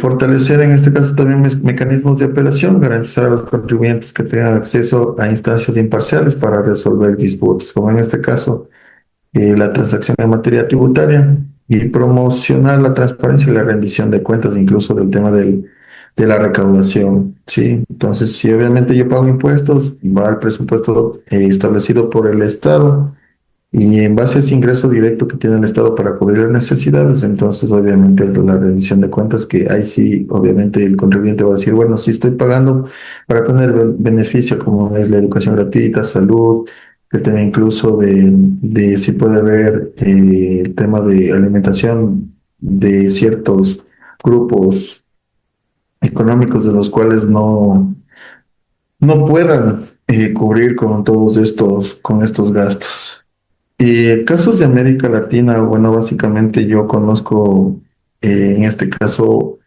Fortalecer en este caso también mecanismos de apelación, garantizar a los contribuyentes que tengan acceso a instancias imparciales para resolver disputas, como en este caso la transacción en materia tributaria, y promocionar la transparencia y la rendición de cuentas, incluso del tema de la recaudación, ¿sí? Entonces, si obviamente yo pago impuestos, va al presupuesto establecido por el Estado, y en base a ese ingreso directo que tiene el Estado para cubrir las necesidades, entonces obviamente la rendición de cuentas, que ahí sí, obviamente el contribuyente va a decir, bueno, sí estoy pagando para tener beneficio como es la educación gratuita, salud, el tema incluso de si puede haber el tema de alimentación de ciertos grupos económicos de los cuales no puedan cubrir con estos gastos. Casos de América Latina, bueno, básicamente yo conozco, en este caso,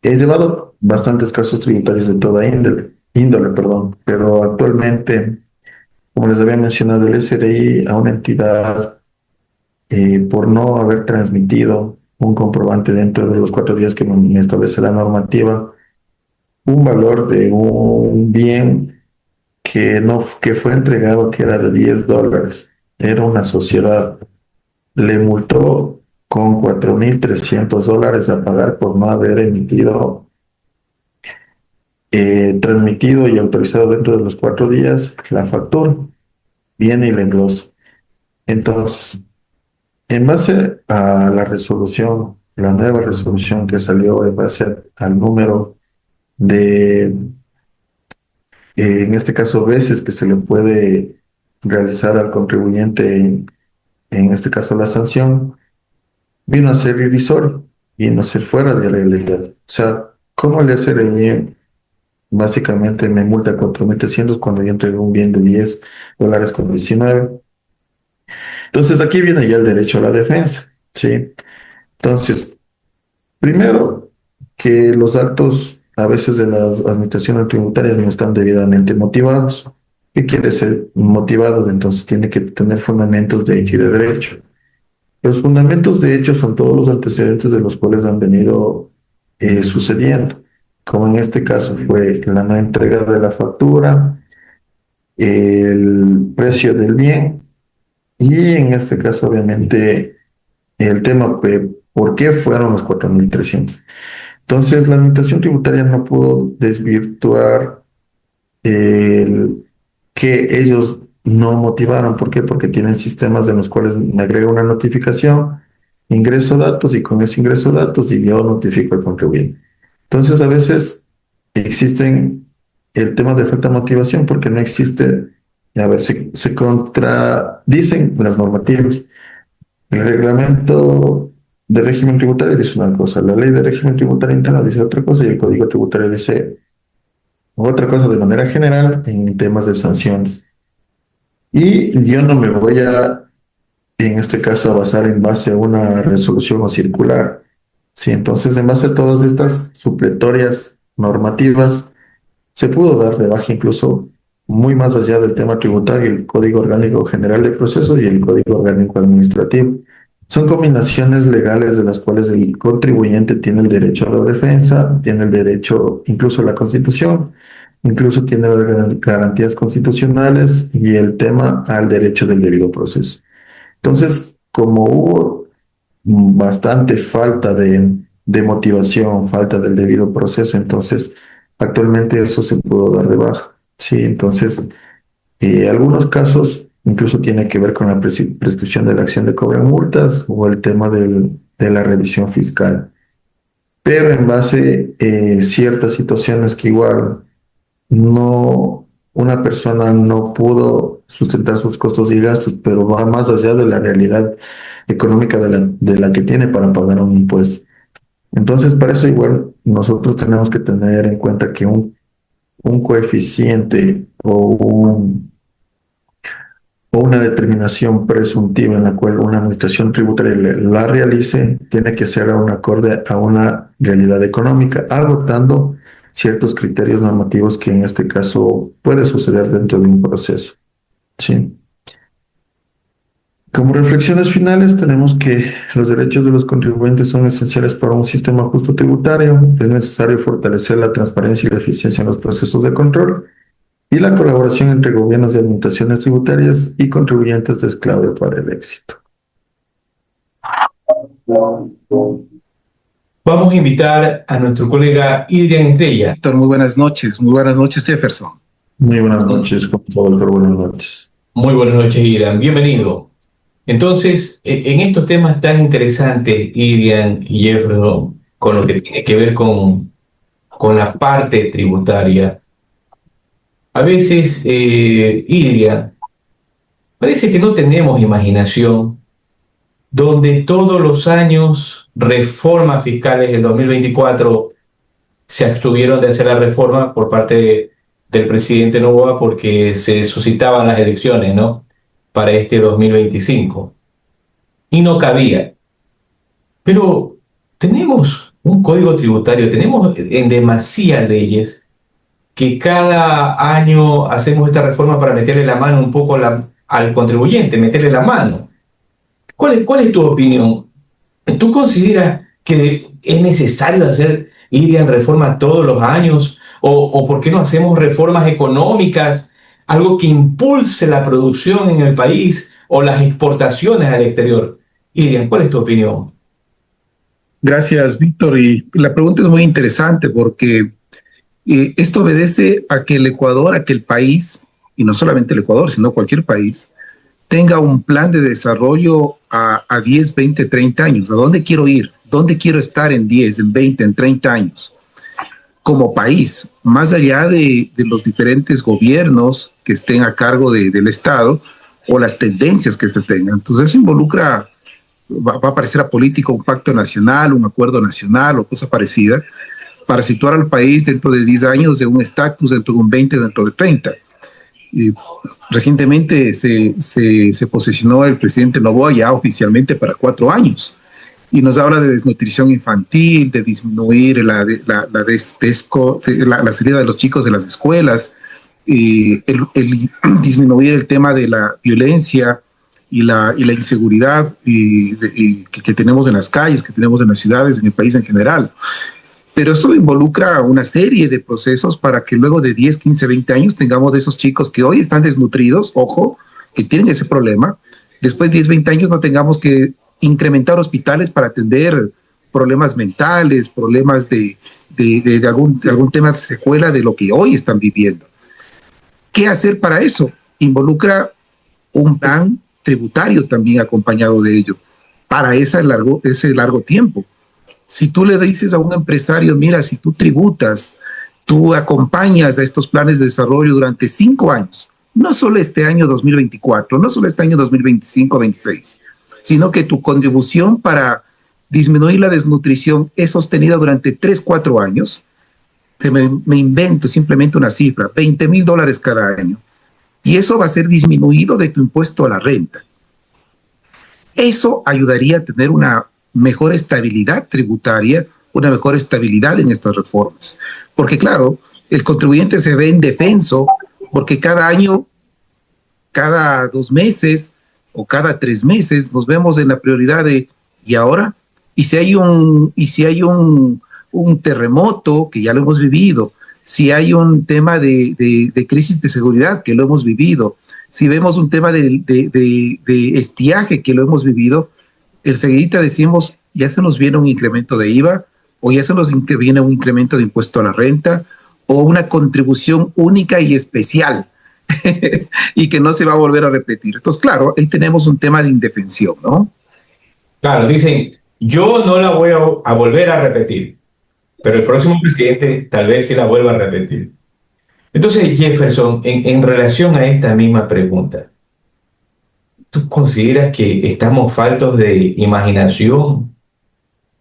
he llevado bastantes casos tributarios de toda índole, perdón, pero actualmente, como les había mencionado, el SRI a una entidad por no haber transmitido un comprobante dentro de los 4 días que me establece la normativa, un valor de un bien que no, que fue entregado, que era de $10, era una sociedad, le multó con $4,300 a pagar por no haber emitido, transmitido y autorizado dentro de los 4 días la factura. Viene y le engrosa. Entonces, en base a la resolución, la nueva resolución que salió en base al número de, en este caso, veces que se le puede realizar al contribuyente, en este caso la sanción, vino a ser irrisorio, vino a ser fuera de realidad. O sea, ¿cómo le hace reñir? Básicamente me multa 4,300 cuando yo entregué un bien de $10 con 19. Entonces aquí viene ya el derecho a la defensa, ¿sí? Entonces, primero, que los actos a veces de las administraciones tributarias no están debidamente motivados. ¿Qué quiere ser motivado? Entonces tiene que tener fundamentos de hecho y de derecho. Los fundamentos de hecho son todos los antecedentes de los cuales han venido sucediendo, como en este caso fue la no entrega de la factura, el precio del bien y en este caso obviamente el tema por qué fueron los 4.300. Entonces la administración tributaria no pudo desvirtuar el que ellos no motivaron. ¿Por qué? Porque tienen sistemas en los cuales me agrega una notificación, ingreso datos y con ese ingreso datos y yo notifico al contribuyente. Entonces a veces existen el tema de falta de motivación porque no existe, a ver, se contradicen las normativas. El reglamento de régimen tributario dice una cosa, la ley de régimen tributario interno dice otra cosa y el código tributario dice otra cosa de manera general en temas de sanciones. Y yo no me voy a, en este caso, a basar en base a una resolución o circular. Sí, entonces, en base a todas estas supletorias normativas, se pudo dar de baja incluso muy más allá del tema tributario, el Código Orgánico General de Procesos y el Código Orgánico Administrativo. Son combinaciones legales de las cuales el contribuyente tiene el derecho a la defensa, tiene el derecho incluso a la Constitución, incluso tiene las garantías constitucionales y el tema al derecho del debido proceso. Entonces, como hubo bastante falta de motivación, falta del debido proceso, entonces actualmente eso se pudo dar de baja. Sí, entonces, algunos casos incluso tiene que ver con la prescripción de la acción de cobro de multas o el tema de la revisión fiscal. Pero en base a ciertas situaciones que igual no, una persona no pudo sustentar sus costos y gastos, pero va más allá de la realidad económica de la que tiene para pagar un impuesto. Entonces, para eso igual nosotros tenemos que tener en cuenta que un coeficiente o una determinación presuntiva en la cual una administración tributaria la realice, tiene que ser un acorde a una realidad económica, agotando ciertos criterios normativos que en este caso puede suceder dentro de un proceso. Sí. Como reflexiones finales, tenemos que los derechos de los contribuyentes son esenciales para un sistema justo tributario. Es necesario fortalecer la transparencia y la eficiencia en los procesos de control y la colaboración entre gobiernos y administraciones tributarias y contribuyentes es clave para el éxito. Vamos a invitar a nuestro colega Idrian Estrella. Héctor, muy buenas noches Jefferson. Muy buenas noches, doctor, buenas noches. Muy buenas noches, Idrian, bienvenido. Entonces, en estos temas tan interesantes, Idrian y Jefferson, con lo que tiene que ver con la parte tributaria, a veces, Idrian, parece que no tenemos imaginación, donde todos los años reformas fiscales del 2024 se abstuvieron de hacer la reforma por parte del presidente Noboa porque se suscitaban las elecciones, ¿no?, para este 2025. Y no cabía. Pero tenemos un código tributario, tenemos en demasía leyes que cada año hacemos esta reforma para meterle la mano un poco al contribuyente, meterle la mano. ¿Cuál es tu opinión? ¿Tú consideras que es necesario ir en reforma todos los años? ¿O por qué no hacemos reformas económicas, algo que impulse la producción en el país o las exportaciones al exterior? Irian, ¿cuál es tu opinión? Gracias, Víctor. Y la pregunta es muy interesante porque esto obedece a que el Ecuador, a que el país, y no solamente el Ecuador, sino cualquier país, tenga un plan de desarrollo a 10, 20, 30 años. ¿A dónde quiero ir? ¿Dónde quiero estar en 10, en 20, en 30 años? Como país, más allá de los diferentes gobiernos que estén a cargo del Estado o las tendencias que se tengan. Entonces eso involucra, va a parecer apolítico, un pacto nacional, un acuerdo nacional o cosa parecida, para situar al país dentro de 10 años de un estatus, dentro de un 20, dentro de 30. Y recientemente se posesionó el presidente Noboa ya oficialmente para 4 años y nos habla de desnutrición infantil, de disminuir la salida de los chicos de las escuelas, el disminuir el tema de la violencia y la inseguridad que tenemos en las calles, que tenemos en las ciudades, en el país en general. Pero eso involucra una serie de procesos para que luego de 10, 15, 20 años tengamos de esos chicos que hoy están desnutridos, ojo, que tienen ese problema, después de 10, 20 años no tengamos que incrementar hospitales para atender problemas mentales, problemas de algún tema de secuela de lo que hoy están viviendo. ¿Qué hacer para eso? Involucra un plan tributario también acompañado de ello, para ese largo tiempo. Si tú le dices a un empresario, mira, si tú tributas, tú acompañas a estos planes de desarrollo durante 5 años, no solo este año 2024, no solo este año 2025-26, sino que tu contribución para disminuir la desnutrición es sostenida durante 3, 4 años, me invento simplemente una cifra, $20,000 cada año, y eso va a ser disminuido de tu impuesto a la renta. Eso ayudaría a tener una mejor estabilidad tributaria, una mejor estabilidad en estas reformas. Porque claro, el contribuyente se ve indefenso porque cada año, cada 2 meses o cada 3 meses nos vemos en la prioridad de ¿y ahora? ¿Y si hay un terremoto, que ya lo hemos vivido? Si hay un tema de crisis de seguridad, que lo hemos vivido. Si vemos un tema de estiaje, que lo hemos vivido, enseguida decimos, ya se nos viene un incremento de IVA, o ya se nos viene un incremento de impuesto a la renta, o una contribución única y especial, y que no se va a volver a repetir. Entonces, claro, ahí tenemos un tema de indefensión, ¿no? Claro, dicen, yo no la voy a volver a repetir, pero el próximo presidente tal vez sí la vuelva a repetir. Entonces, Jefferson, en relación a esta misma pregunta, ¿tú consideras que estamos faltos de imaginación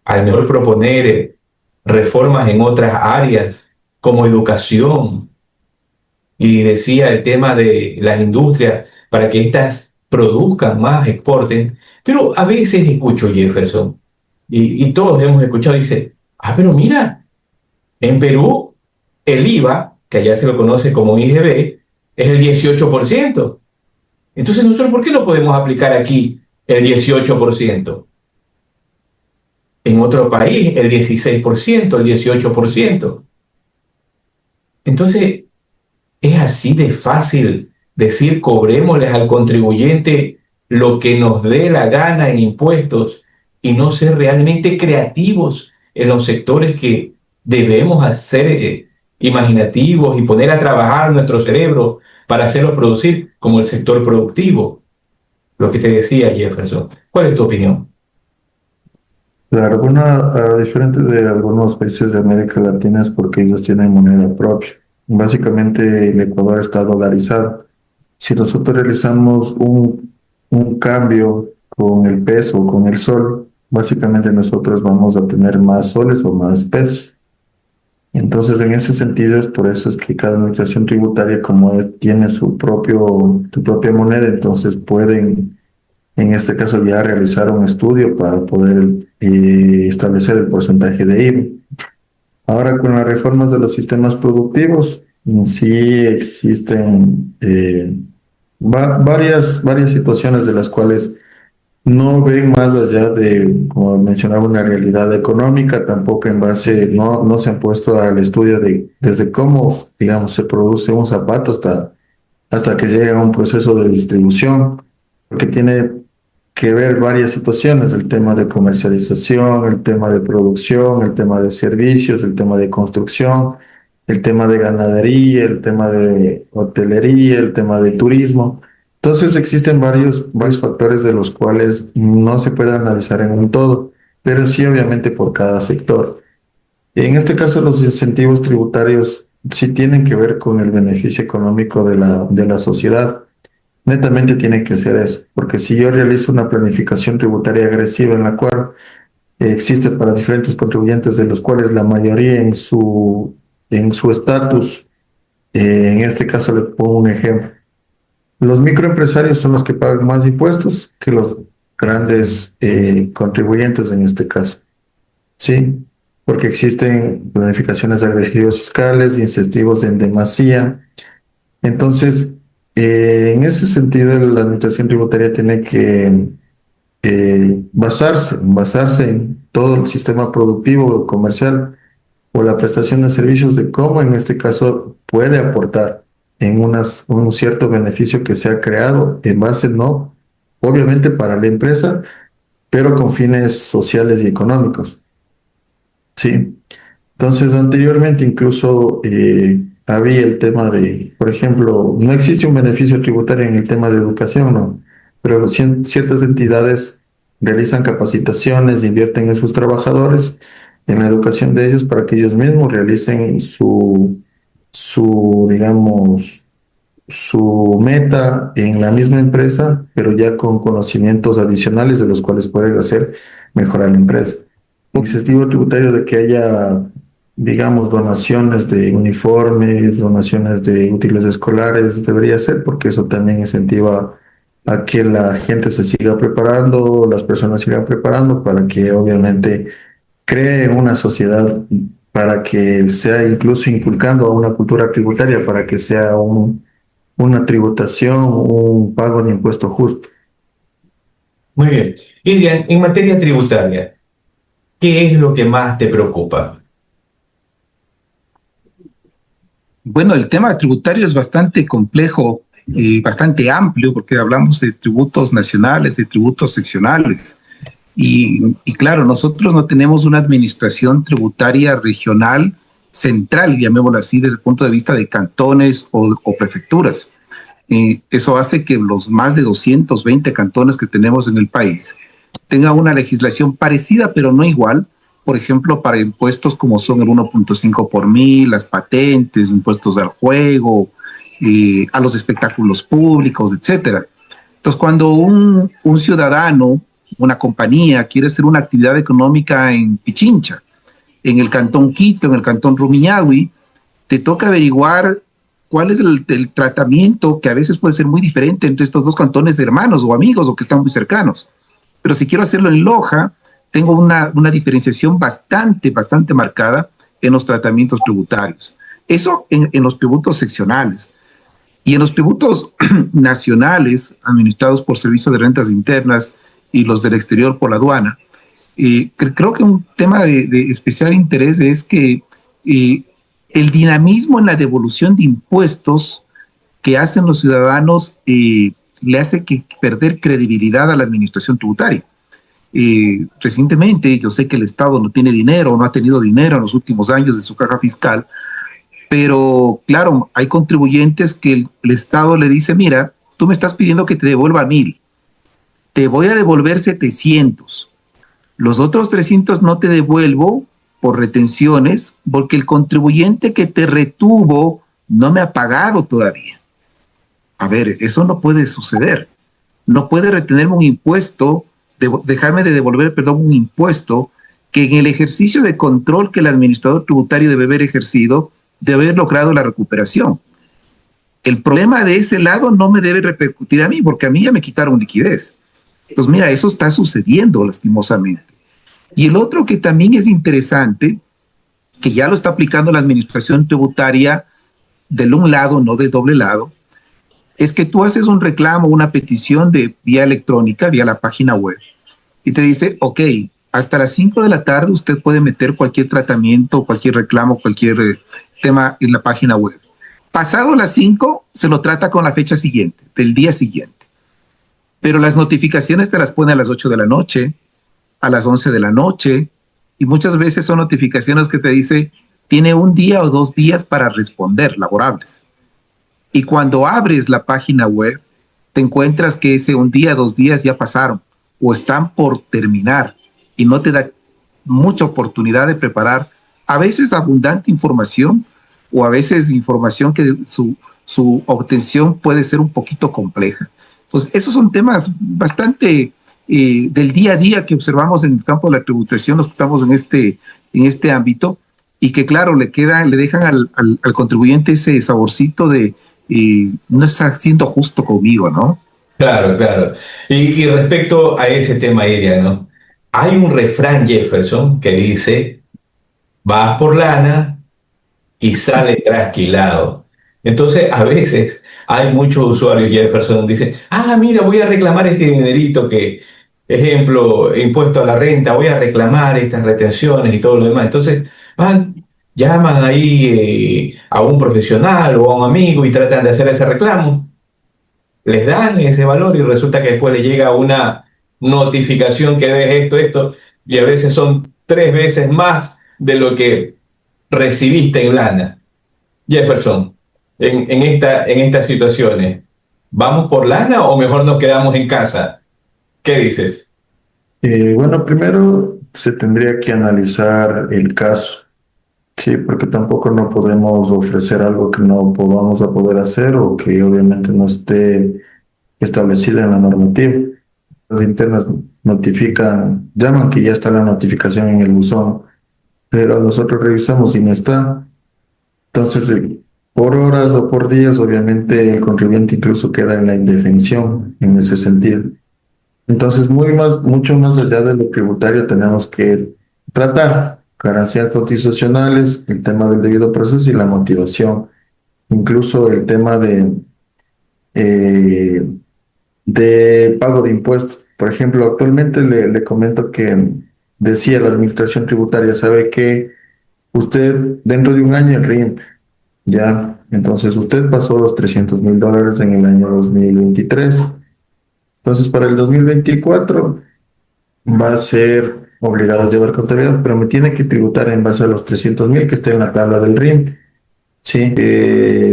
al mejor proponer reformas en otras áreas como educación? Y decía el tema de las industrias para que éstas produzcan más, exporten. Pero a veces escucho, Jefferson, y todos hemos escuchado, dice, pero mira, en Perú el IVA, que allá se lo conoce como IGB, es el 18%. Entonces, nosotros, ¿por qué no podemos aplicar aquí el 18%? En otro país, el 16%, el 18%. Entonces, es así de fácil decir, cobrémosles al contribuyente lo que nos dé la gana en impuestos y no ser realmente creativos en los sectores que debemos hacer imaginativos y poner a trabajar nuestro cerebro para hacerlo producir, como el sector productivo. Lo que te decía, Jefferson. ¿Cuál es tu opinión? Claro, bueno, a diferente de algunos países de América Latina es porque ellos tienen moneda propia. Básicamente el Ecuador está dolarizado. Si nosotros realizamos un cambio con el peso o con el sol, básicamente nosotros vamos a tener más soles o más pesos. Entonces, en ese sentido, es por eso es que cada administración tributaria, como tiene su propia moneda, entonces pueden, en este caso, ya realizar un estudio para poder establecer el porcentaje de IVA. Ahora, con las reformas de los sistemas productivos, sí existen varias situaciones de las cuales no ven más allá de, como mencionaba, una realidad económica, tampoco en base, no se han puesto al estudio de desde cómo, digamos, se produce un zapato hasta que llega a un proceso de distribución, porque tiene que ver varias situaciones, el tema de comercialización, el tema de producción, el tema de servicios, el tema de construcción, el tema de ganadería, el tema de hotelería, el tema de turismo. Entonces existen varios factores de los cuales no se puede analizar en un todo, pero sí obviamente por cada sector. En este caso los incentivos tributarios sí tienen que ver con el beneficio económico de la sociedad. Netamente tiene que ser eso, porque si yo realizo una planificación tributaria agresiva en la cual existe para diferentes contribuyentes, de los cuales la mayoría en su estatus, en este caso le pongo un ejemplo, Los microempresarios son los que pagan más impuestos que los grandes contribuyentes en este caso. Sí, porque existen planificaciones de agresivos fiscales, incentivos en demasía. Entonces, en ese sentido, la administración tributaria tiene que basarse en todo el sistema productivo, comercial o la prestación de servicios de cómo en este caso puede aportar en un cierto beneficio que se ha creado en base, no, obviamente para la empresa, pero con fines sociales y económicos. Sí. Entonces, anteriormente incluso había el tema de, por ejemplo, no existe un beneficio tributario en el tema de educación, ¿no? Pero ciertas entidades realizan capacitaciones, invierten en sus trabajadores, en la educación de ellos para que ellos mismos realicen digamos, su meta en la misma empresa, pero ya con conocimientos adicionales de los cuales pueden hacer mejorar la empresa. Incentivo tributario de que haya, digamos, donaciones de uniformes, donaciones de útiles escolares, debería ser, porque eso también incentiva a que la gente se siga preparando, las personas sigan preparando para que obviamente cree una sociedad, para que sea incluso inculcando a una cultura tributaria, para que sea una tributación, un pago de impuesto justo. Muy bien. Irian, en materia tributaria, ¿qué es lo que más te preocupa? Bueno, el tema tributario es bastante complejo y bastante amplio porque hablamos de tributos nacionales, de tributos seccionales. Y claro, nosotros no tenemos una administración tributaria regional central, llamémoslo así, desde el punto de vista de cantones o prefecturas. Eso hace que los más de 220 cantones que tenemos en el país tengan una legislación parecida, pero no igual. Por ejemplo, para impuestos como son el 1.5 por mil, las patentes, impuestos al juego, a los espectáculos públicos, etcétera. Entonces, cuando un ciudadano, una compañía, quiere hacer una actividad económica en Pichincha, en el cantón Quito, en el cantón Rumiñahui, te toca averiguar cuál es el tratamiento, que a veces puede ser muy diferente entre estos dos cantones hermanos o amigos o que están muy cercanos. Pero si quiero hacerlo en Loja, tengo una diferenciación bastante marcada en los tratamientos tributarios. Eso en los tributos seccionales. Y en los tributos nacionales, administrados por Servicio de Rentas Internas y los del exterior por la aduana, creo que un tema de especial interés es que el dinamismo en la devolución de impuestos que hacen los ciudadanos le hace perder credibilidad a la administración tributaria. Recientemente, yo sé que el Estado no tiene dinero, no ha tenido dinero en los últimos años de su caja fiscal, pero claro, hay contribuyentes que el Estado le dice, mira, tú me estás pidiendo que te devuelva 1,000, te voy a devolver 700, los otros 300 no te devuelvo por retenciones, porque el contribuyente que te retuvo no me ha pagado todavía. A ver, eso no puede suceder. No puede retenerme un impuesto, dejarme de devolver, perdón, un impuesto que en el ejercicio de control que el administrador tributario debe haber ejercido, debe haber logrado la recuperación. El problema de ese lado no me debe repercutir a mí, porque a mí ya me quitaron liquidez. Entonces, mira, eso está sucediendo lastimosamente. Y el otro que también es interesante, que ya lo está aplicando la administración tributaria del un lado, no del doble lado, es que tú haces un reclamo, una petición de vía electrónica, vía la página web, y te dice, ok, hasta las 5 de la tarde usted puede meter cualquier tratamiento, cualquier reclamo, cualquier tema en la página web. Pasado las 5, se lo trata con la fecha siguiente, del día siguiente. Pero las notificaciones te las pone a las 8 de la noche, a las 11 de la noche, y muchas veces son notificaciones que te dice, tiene 1 día o 2 días para responder, laborables. Y cuando abres la página web, te encuentras que ese 1 día, 2 días ya pasaron, o están por terminar, y no te da mucha oportunidad de preparar, a veces abundante información, o a veces información que su obtención puede ser un poquito compleja. Pues esos son temas bastante del día a día que observamos en el campo de la tributación, los que estamos en este ámbito, y que claro, le dejan al contribuyente ese saborcito de no está siendo justo conmigo, ¿no? Claro, claro. Y respecto a ese tema, Iria, ¿no? Hay un refrán Jefferson que dice, vas por lana y sale trasquilado. Entonces, a veces hay muchos usuarios Jefferson que dicen, ah, mira, voy a reclamar este dinerito que, ejemplo, impuesto a la renta, voy a reclamar estas retenciones y todo lo demás. Entonces, van, llaman ahí a un profesional o a un amigo y tratan de hacer ese reclamo, les dan ese valor y resulta que después les llega una notificación que deje esto, esto, y a veces son 3 veces más de lo que recibiste en lana. Jefferson, en estas situaciones, ¿vamos por lana o mejor nos quedamos en casa? ¿Qué dices? Bueno, primero se tendría que analizar el caso, sí, porque tampoco no podemos ofrecer algo que no podamos a poder hacer o que obviamente no esté establecido en la normativa. Las internas notifican, llaman que ya está la notificación en el buzón, pero nosotros revisamos y no está. Entonces, por horas o por días, obviamente el contribuyente incluso queda en la indefensión en ese sentido. Entonces, mucho más allá de lo tributario, tenemos que tratar garantías constitucionales, el tema del debido proceso y la motivación, incluso el tema eh, de pago de impuestos. Por ejemplo, actualmente le comento que decía la administración tributaria, sabe que usted dentro de un año el RIMP, ya, entonces usted pasó los $300,000 en el año 2023. Entonces, para el 2024 va a ser obligado a llevar contabilidad, pero me tiene que tributar en base a los 300,000 que está en la tabla del RIM. Sí,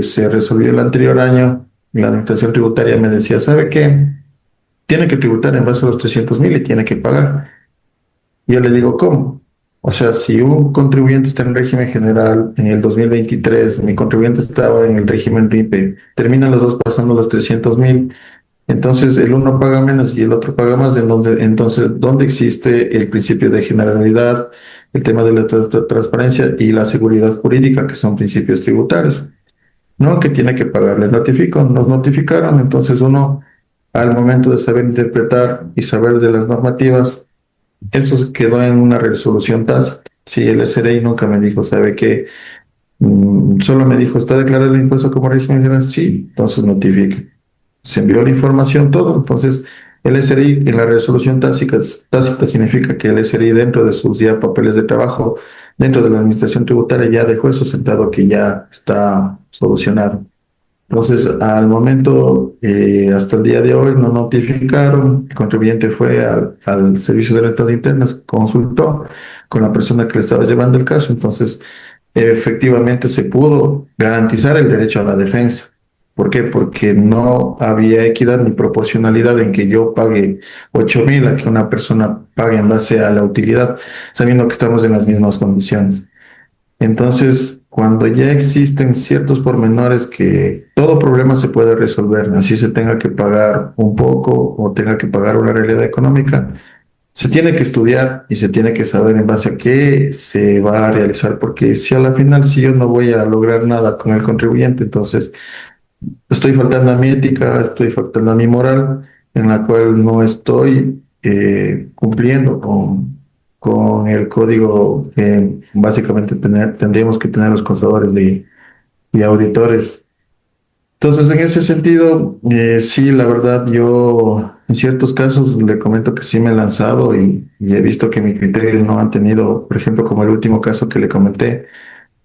se resolvió el anterior año. La administración tributaria me decía, ¿sabe qué? Tiene que tributar en base a los 300,000 y tiene que pagar. Y yo le digo, ¿cómo? O sea, si un contribuyente está en régimen general en el 2023, mi contribuyente estaba en el régimen RIPE, terminan los dos pasando los 300,000. Entonces, el uno paga menos y el otro paga más. Entonces, ¿dónde existe el principio de generalidad, el tema de la transparencia y la seguridad jurídica, que son principios tributarios? ¿No? Que tiene que pagar. Le notifico, nos notificaron. Entonces, uno, al momento de saber interpretar y saber de las normativas, eso se quedó en una resolución tácita. Sí, el SRI nunca me dijo, ¿sabe qué? Solo me dijo, ¿está declarado el impuesto como régimen general? Sí, entonces notifique. Se envió la información, todo. Entonces, el SRI en la resolución tácita significa que el SRI dentro de sus ya papeles de trabajo, dentro de la administración tributaria, ya dejó eso sentado que ya está solucionado. Entonces, al momento, hasta el día de hoy, no notificaron, el contribuyente fue al Servicio de Rentas Internas, consultó con la persona que le estaba llevando el caso, entonces efectivamente se pudo garantizar el derecho a la defensa. ¿Por qué? Porque no había equidad ni proporcionalidad en que yo pague 8,000 a que una persona pague en base a la utilidad, sabiendo que estamos en las mismas condiciones. Entonces, cuando ya existen ciertos pormenores que todo problema se puede resolver, así se tenga que pagar un poco o tenga que pagar una realidad económica, se tiene que estudiar y se tiene que saber en base a qué se va a realizar, porque si a la final si yo no voy a lograr nada con el contribuyente, entonces estoy faltando a mi ética, estoy faltando a mi moral, en la cual no estoy cumpliendo con el código que básicamente tendríamos que tener los contadores y auditores. Entonces, en ese sentido, sí, la verdad, yo en ciertos casos le comento que sí me he lanzado y he visto que mi criterio no han tenido, por ejemplo, como el último caso que le comenté,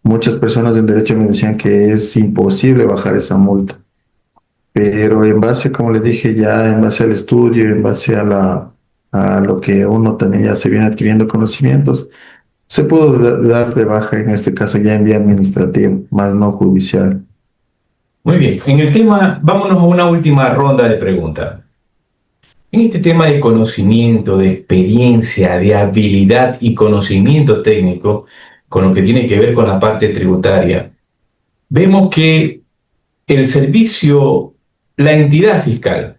muchas personas en derecho me decían que es imposible bajar esa multa. Pero en base, como le dije, ya en base al estudio, en base a lo que uno también ya se viene adquiriendo conocimientos, se pudo dar de baja en este caso ya en vía administrativa, más no judicial. Muy bien, en el tema, vámonos a una última ronda de preguntas. En este tema de conocimiento, de experiencia, de habilidad y conocimiento técnico, con lo que tiene que ver con la parte tributaria, vemos que el servicio, la entidad fiscal,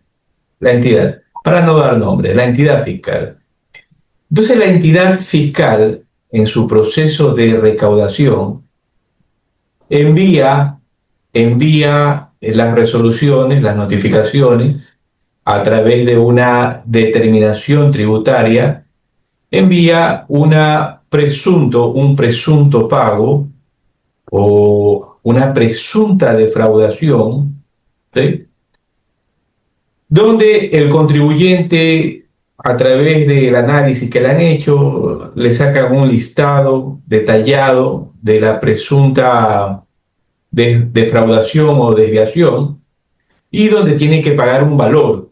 la entidad, para no dar nombre, la entidad fiscal. Entonces la entidad fiscal, en su proceso de recaudación, envía las resoluciones, las notificaciones, a través de una determinación tributaria, envía un presunto pago o una presunta defraudación, ¿sí? Donde el contribuyente, a través del análisis que le han hecho, le sacan un listado detallado de la presunta defraudación o desviación y donde tiene que pagar un valor.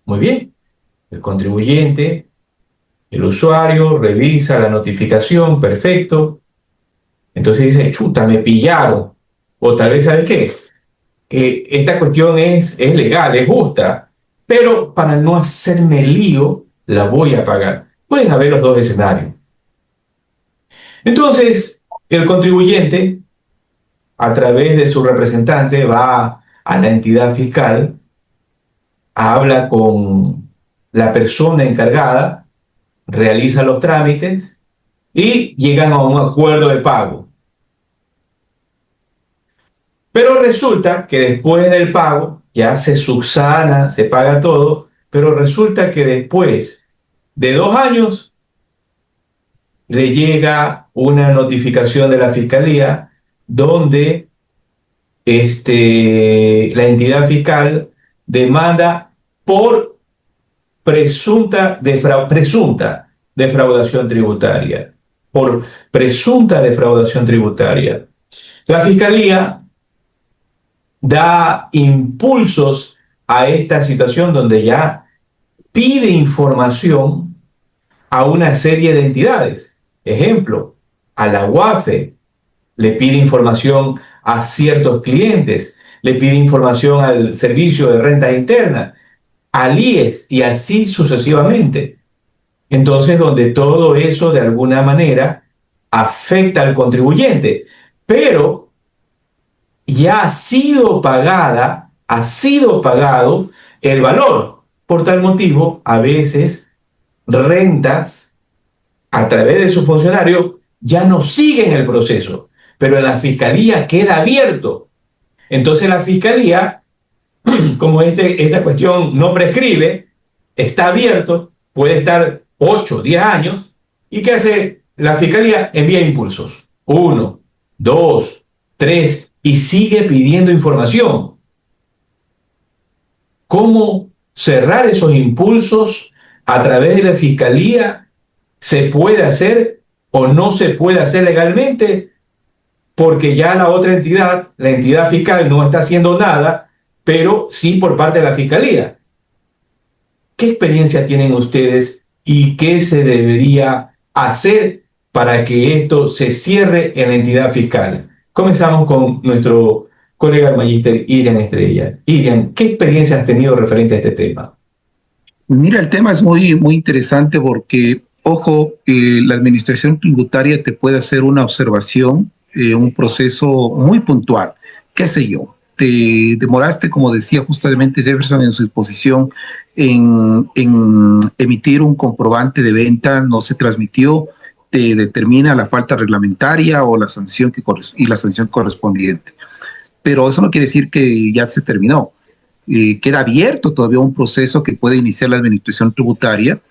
Muy bien, el contribuyente, el usuario, revisa la notificación, perfecto. Entonces dice, chuta, me pillaron. O tal vez, ¿sabe qué? Esta cuestión es legal, es justa, pero para no hacerme lío, la voy a pagar. Pueden haber los dos escenarios. Entonces, el contribuyente, a través de su representante, va a la entidad fiscal, habla con la persona encargada, realiza los trámites y llegan a un acuerdo de pago. Pero resulta que después del pago ya se subsana, se paga todo, pero resulta que después de 2 años le llega una notificación de la fiscalía donde la entidad fiscal demanda por presunta defraudación tributaria. Por presunta defraudación tributaria. La fiscalía da impulsos a esta situación donde ya pide información a una serie de entidades. Ejemplo, a la UAFE le pide información a ciertos clientes, le pide información al Servicio de Renta Interna, al IES y así sucesivamente. Entonces, donde todo eso de alguna manera afecta al contribuyente, pero ya ha sido pagado el valor. Por tal motivo, a veces rentas a través de su funcionario ya no siguen el proceso, pero en la fiscalía queda abierto. Entonces la fiscalía, como esta cuestión no prescribe, está abierto, puede estar 8, 10 años, ¿y qué hace la fiscalía? Envía impulsos. 1, 2, 3, y sigue pidiendo información. ¿Cómo cerrar esos impulsos a través de la fiscalía? ¿Se puede hacer o no se puede hacer legalmente? Porque ya la otra entidad, la entidad fiscal, no está haciendo nada, pero sí por parte de la fiscalía. ¿Qué experiencia tienen ustedes y qué se debería hacer para que esto se cierre en la entidad fiscal? Comenzamos con nuestro colega el magíster Irian Estrella. Irian, ¿qué experiencia has tenido referente a este tema? Mira, el tema es muy, muy interesante porque, ojo, la administración tributaria te puede hacer una observación, un proceso muy puntual. ¿Qué sé yo? Te demoraste, como decía justamente Jefferson en su exposición, en emitir un comprobante de venta, no se transmitió, te determina la falta reglamentaria o la sanción y la sanción correspondiente. Pero eso no quiere decir que ya se terminó. Queda abierto todavía un proceso que puede iniciar la administración tributaria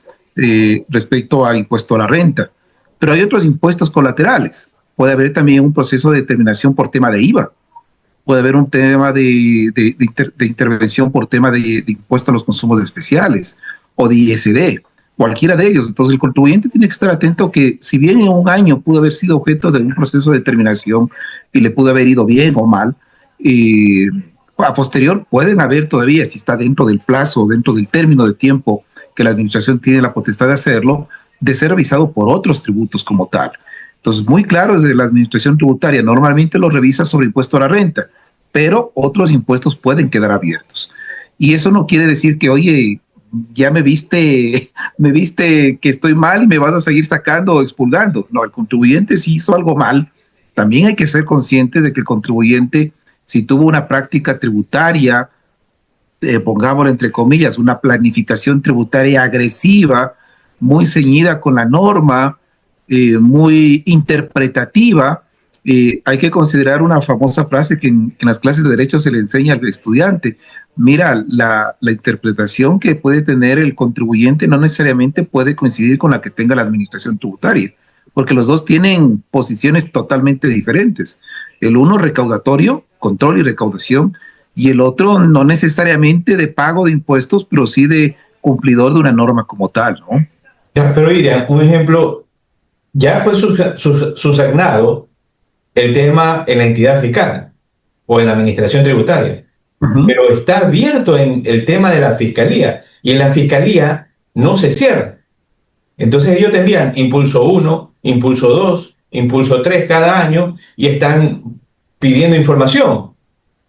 respecto al impuesto a la renta. Pero hay otros impuestos colaterales. Puede haber también un proceso de determinación por tema de IVA. Puede haber un tema de intervención por tema de impuesto a los consumos especiales o de ISD, cualquiera de ellos. Entonces el contribuyente tiene que estar atento que si bien en un año pudo haber sido objeto de un proceso de determinación y le pudo haber ido bien o mal, a posterior pueden haber todavía, si está dentro del plazo, dentro del término de tiempo que la administración tiene la potestad de hacerlo, de ser revisado por otros tributos como tal. Entonces, muy claro, desde la administración tributaria normalmente lo revisa sobre impuesto a la renta, pero otros impuestos pueden quedar abiertos. Y eso no quiere decir que, oye, ya me viste que estoy mal y me vas a seguir sacando o expurgando. No, el contribuyente si hizo algo mal, también hay que ser conscientes de que el contribuyente, si tuvo una práctica tributaria, pongámoslo entre comillas, una planificación tributaria agresiva, muy ceñida con la norma, muy interpretativa, hay que considerar una famosa frase que en las clases de derecho se le enseña al estudiante. Mira, la interpretación que puede tener el contribuyente no necesariamente puede coincidir con la que tenga la administración tributaria, porque los dos tienen posiciones totalmente diferentes. El uno recaudatorio, control y recaudación, y el otro no necesariamente de pago de impuestos, pero sí de cumplidor de una norma como tal, ¿no? Ya, pero Irian, un ejemplo, ya fue subsanado el tema en la entidad fiscal o en la administración tributaria, pero está abierto en el tema de la fiscalía y en la fiscalía no se cierra. Entonces ellos te envían impulso 1, impulso 2, impulso 3 cada año y están pidiendo información.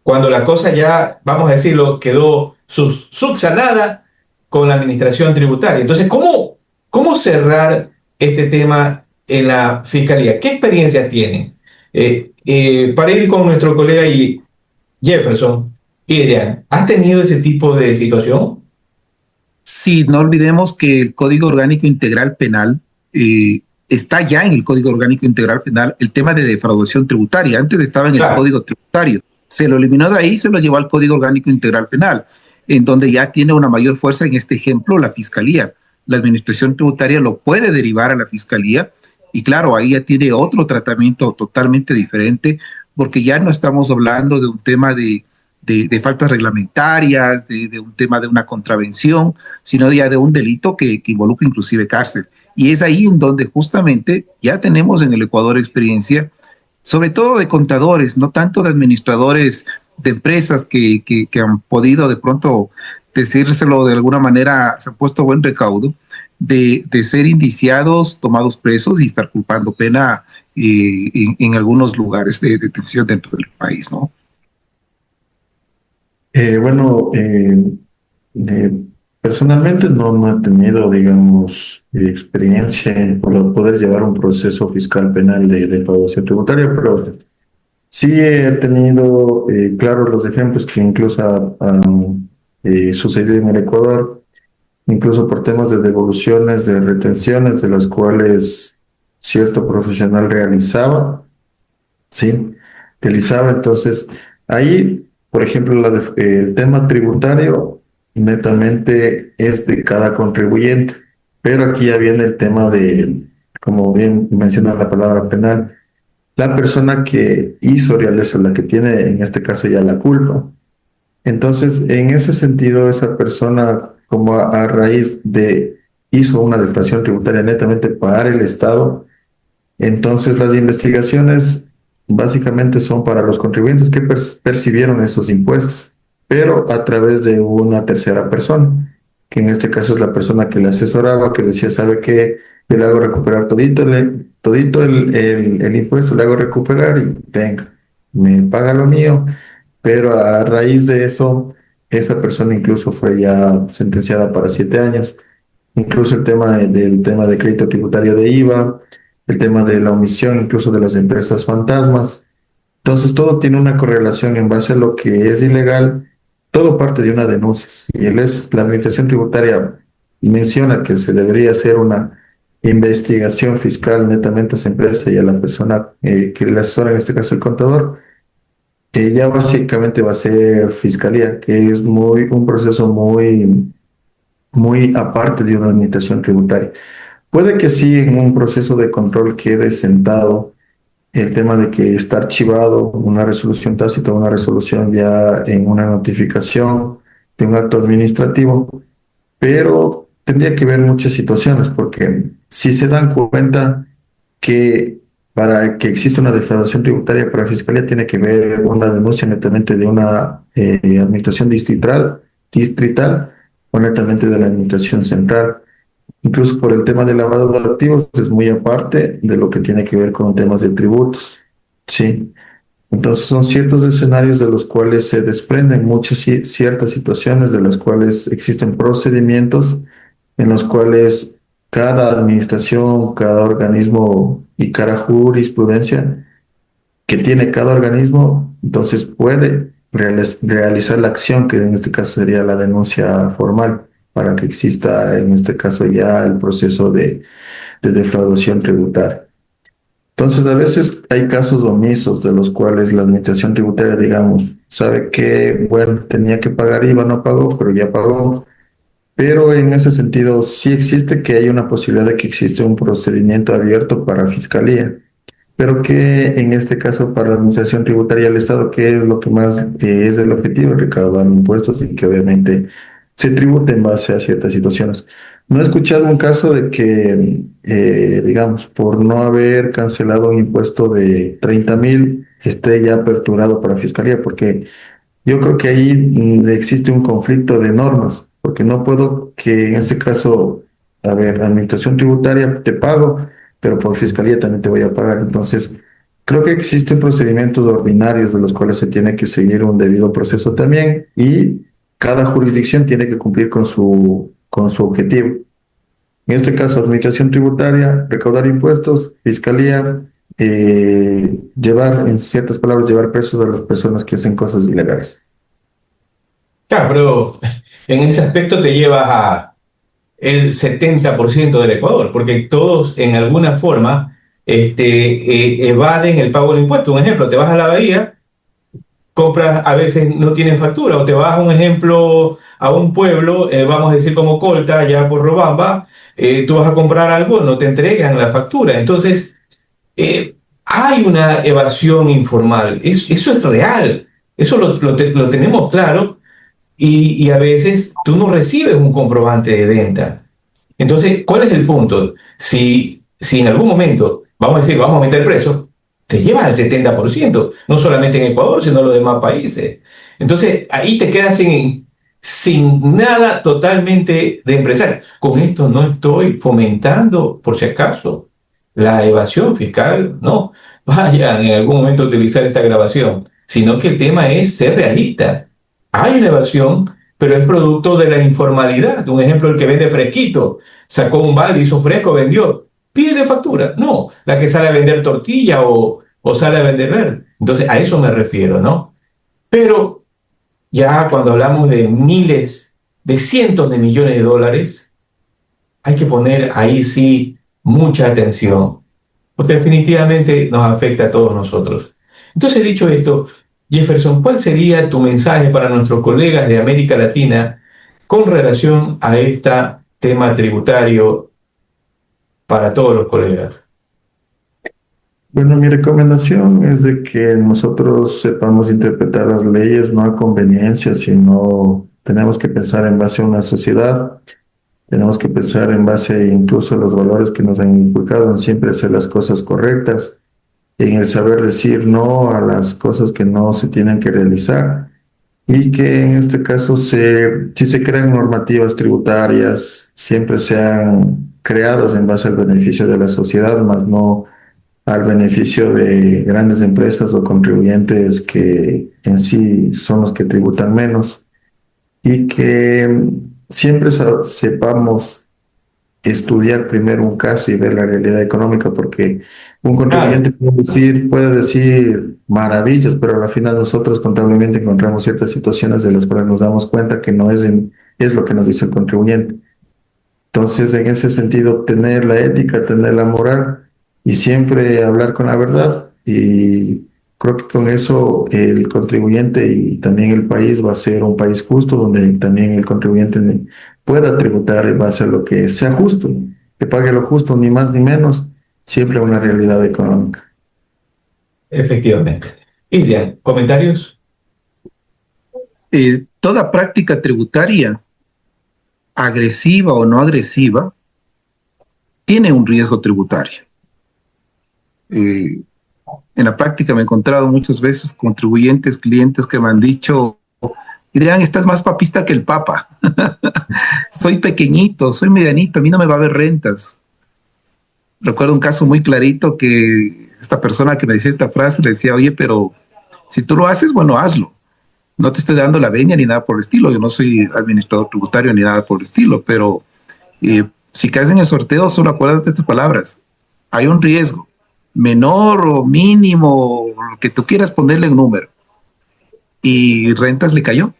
Cuando la cosa ya, vamos a decirlo, quedó subsanada con la administración tributaria. Entonces, ¿cómo cerrar este tema en la fiscalía? ¿Qué experiencia tienen? Para ir con nuestro colega y Jefferson, Adrián, ¿has tenido ese tipo de situación? Sí, no olvidemos que el Código Orgánico Integral Penal está ya en el Código Orgánico Integral Penal el tema de defraudación tributaria. Antes estaba en el Claro. Código Tributario. Se lo eliminó de ahí, se lo llevó al Código Orgánico Integral Penal, en donde ya tiene una mayor fuerza, en este ejemplo, la Fiscalía. La Administración Tributaria lo puede derivar a la Fiscalía y claro, ahí ya tiene otro tratamiento totalmente diferente, porque ya no estamos hablando de un tema de faltas reglamentarias, de un tema de una contravención, sino ya de un delito que involucra inclusive cárcel. Y es ahí en donde justamente ya tenemos en el Ecuador experiencia, sobre todo de contadores, no tanto de administradores de empresas que han podido de pronto decírselo de alguna manera, se han puesto buen recaudo, de ser indiciados, tomados presos y estar culpando pena en algunos lugares de detención dentro del país, ¿no? Bueno, eh, personalmente no he tenido, digamos, experiencia en poder llevar un proceso fiscal penal de defraudación tributaria, pero sí he tenido claros los ejemplos que incluso han sucedido en el Ecuador, incluso por temas de devoluciones, de retenciones, de las cuales cierto profesional ¿sí? Realizaba. Entonces, ahí, por ejemplo, el tema tributario netamente es de cada contribuyente, pero aquí ya viene el tema de, como bien menciona la palabra penal, la persona que hizo realizar, la que tiene en este caso ya la culpa. Entonces, en ese sentido, esa persona, como a raíz de, hizo una defraudación tributaria netamente para el Estado, entonces las investigaciones básicamente son para los contribuyentes que percibieron esos impuestos, pero a través de una tercera persona, que en este caso es la persona que le asesoraba, que decía, ¿sabe qué? Yo le hago recuperar todito el impuesto, le hago recuperar y tenga, me paga lo mío, pero a raíz de eso, esa persona incluso fue ya sentenciada para 7 años. Incluso el tema del tema de crédito tributario de IVA, el tema de la omisión incluso de las empresas fantasmas. Entonces todo tiene una correlación en base a lo que es ilegal, todo parte de una denuncia. Si la administración tributaria menciona que se debería hacer una investigación fiscal netamente a esa empresa y a la persona que le asesora, en este caso el contador, que ya básicamente va a ser fiscalía, que es un proceso muy aparte de una administración tributaria. Puede que sí en un proceso de control quede sentado el tema de que está archivado una resolución tácita, una resolución ya en una notificación de un acto administrativo, pero tendría que ver muchas situaciones, porque si se dan cuenta que para que exista una defraudación tributaria para Fiscalía tiene que ver una denuncia netamente de una administración distrital o netamente de la administración central. Incluso por el tema del lavado de activos es muy aparte de lo que tiene que ver con temas de tributos, ¿sí? Entonces son ciertos escenarios de los cuales se desprenden muchas ciertas situaciones de las cuales existen procedimientos en los cuales cada administración, cada organismo y cada jurisprudencia que tiene cada organismo, entonces puede realizar la acción que en este caso sería la denuncia formal para que exista en este caso ya el proceso de defraudación tributaria. Entonces, a veces hay casos omisos de los cuales la administración tributaria, digamos, sabe que, bueno, tenía que pagar IVA, no pagó, pero ya pagó. Pero en ese sentido, sí existe que hay una posibilidad de que existe un procedimiento abierto para fiscalía, pero que en este caso para la administración tributaria del Estado, que es lo que más es el objetivo, recaudar impuestos y que obviamente se tribute en base a ciertas situaciones. No he escuchado un caso de que, digamos, por no haber cancelado un impuesto de 30.000, esté ya aperturado para fiscalía, porque yo creo que ahí existe un conflicto de normas, porque no puedo que en este caso, a ver, administración tributaria te pago, pero por fiscalía también te voy a pagar. Entonces, creo que existen procedimientos ordinarios de los cuales se tiene que seguir un debido proceso también y cada jurisdicción tiene que cumplir con su objetivo. En este caso, administración tributaria, recaudar impuestos, fiscalía, llevar, en ciertas palabras, llevar presos a las personas que hacen cosas ilegales. Claro, pero en ese aspecto te llevas a el 70% del Ecuador, porque todos en alguna forma evaden el pago del impuesto. Un ejemplo, te vas a la bahía, compras, a veces no tienen factura, o te vas, un ejemplo, a un pueblo, vamos a decir como Colta, allá por Robamba, tú vas a comprar algo, no te entregan la factura. Entonces, hay una evasión informal, eso es real, eso lo tenemos claro, y a veces tú no recibes un comprobante de venta. Entonces, ¿cuál es el punto? Si en algún momento, vamos a decir, vamos a meter preso, te llevas al 70%, no solamente en Ecuador, sino en los demás países. Entonces, ahí te quedas sin nada totalmente de empresario. Con esto no estoy fomentando, por si acaso, la evasión fiscal, no. Vayan en algún momento a utilizar esta grabación, sino que el tema es ser realista. Hay una evasión, pero es producto de la informalidad. Un ejemplo, el que vende fresquito, sacó un balde, hizo fresco, vendió. Pide factura. No, la que sale a vender tortilla o sale a vender verde. Entonces, a eso me refiero, ¿no? Pero ya cuando hablamos de miles, de cientos de millones de dólares, hay que poner ahí sí mucha atención, porque definitivamente nos afecta a todos nosotros. Entonces, dicho esto, Jefferson, ¿cuál sería tu mensaje para nuestros colegas de América Latina con relación a este tema tributario para todos los colegas? Bueno, mi recomendación es de que nosotros sepamos interpretar las leyes no a conveniencia, sino tenemos que pensar en base a una sociedad, tenemos que pensar en base incluso a los valores que nos han inculcado en siempre hacer las cosas correctas, en el saber decir no a las cosas que no se tienen que realizar y que en este caso si se crean normativas tributarias, siempre sean creadas en base al beneficio de la sociedad, más no al beneficio de grandes empresas o contribuyentes que en sí son los que tributan menos y que siempre sepamos estudiar primero un caso y ver la realidad económica, porque un Claro, contribuyente puede decir maravillas, pero al final nosotros contablemente encontramos ciertas situaciones de las cuales nos damos cuenta que no es lo que nos dice el contribuyente. Entonces, en ese sentido, tener la ética, tener la moral y siempre hablar con la verdad. Y creo que con eso el contribuyente y también el país va a ser un país justo, donde también el contribuyente pueda tributar en base a lo que sea justo, que pague lo justo, ni más ni menos, siempre una realidad económica. efectivamente. Ilian, ¿comentarios? Toda práctica tributaria, agresiva o no agresiva, tiene un riesgo tributario. Eh, en la práctica me he encontrado muchas veces contribuyentes, clientes que me han dicho, y dirán, estás más papista que el Papa. Soy pequeñito, soy medianito, a mí no me va a haber rentas. Recuerdo un caso muy clarito que esta persona que me decía esta frase le decía, oye, pero si tú lo haces, bueno, hazlo. No te estoy dando la veña ni nada por el estilo. Yo no soy administrador tributario ni nada por el estilo, pero si caes en el sorteo, solo acuérdate de estas palabras. Hay un riesgo, menor o mínimo, lo que tú quieras ponerle un número. Y rentas le cayó.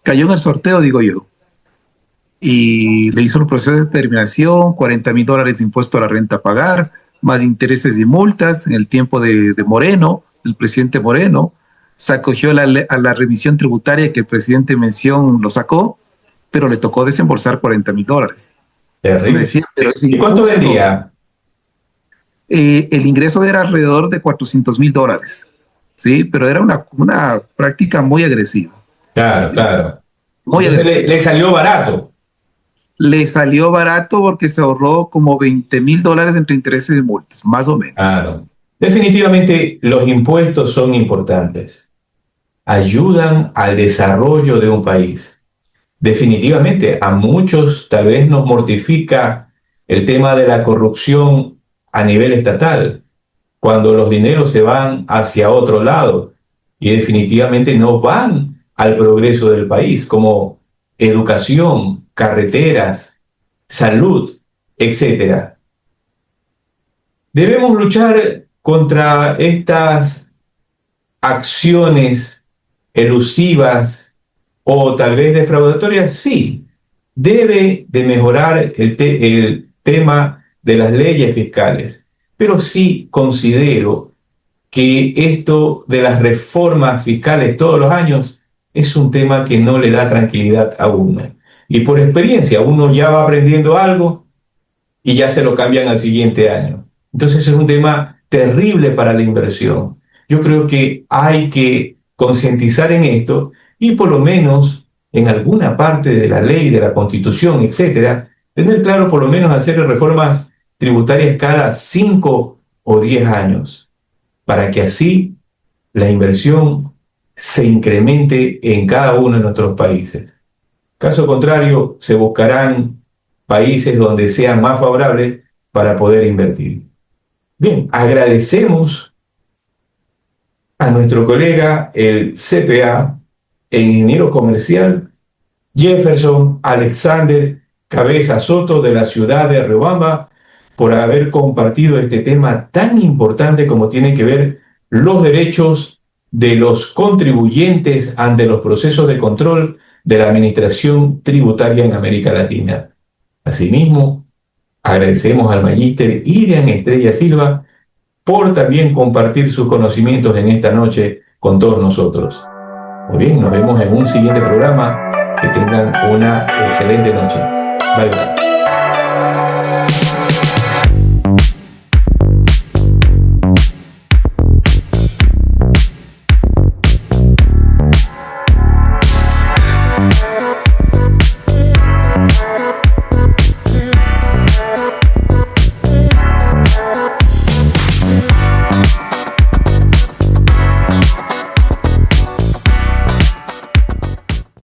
Cayó en el sorteo, digo yo. Y le hizo el proceso de determinación, $40,000 de impuesto a la renta a pagar, más intereses y multas en el tiempo de Moreno, el presidente Moreno. Se acogió a la revisión tributaria que el presidente Mención lo sacó, pero le tocó desembolsar $40,000. Entonces me decía, pero es ¿Y cuánto injusto. vendía? El ingreso era alrededor de $400,000, ¿sí? Pero era una práctica muy agresiva. Claro, claro. Muy Entonces agresiva. le salió barato. Le salió barato porque se ahorró como $20,000 entre intereses y multas, más o menos. Claro. Definitivamente los impuestos son importantes. Ayudan al desarrollo de un país. Definitivamente a muchos tal vez nos mortifica el tema de la corrupción a nivel estatal, cuando los dineros se van hacia otro lado y definitivamente no van al progreso del país, como educación, carreteras, salud, etcétera. Debemos luchar contra estas acciones elusivas o tal vez defraudatorias. Sí, debe de mejorar el tema de las leyes fiscales, pero sí considero que esto de las reformas fiscales todos los años es un tema que no le da tranquilidad a uno. Y por experiencia, uno ya va aprendiendo algo y ya se lo cambian al siguiente año. Entonces es un tema terrible para la inversión. Yo creo que hay que concientizar en esto y por lo menos en alguna parte de la ley, de la Constitución, etcétera, tener claro por lo menos hacer reformas tributarias cada 5 o 10 años, para que así la inversión se incremente en cada uno de nuestros países. Caso contrario, se buscarán países donde sean más favorables para poder invertir. Bien, agradecemos a nuestro colega, el CPA e ingeniero comercial Jefferson Alexander Cabeza Soto de la ciudad de Riobamba por haber compartido este tema tan importante como tiene que ver los derechos de los contribuyentes ante los procesos de control de la administración tributaria en América Latina. Asimismo, agradecemos al magíster Irian Estrella Silva por también compartir sus conocimientos en esta noche con todos nosotros. Muy bien, nos vemos en un siguiente programa. Que tengan una excelente noche. Bye bye.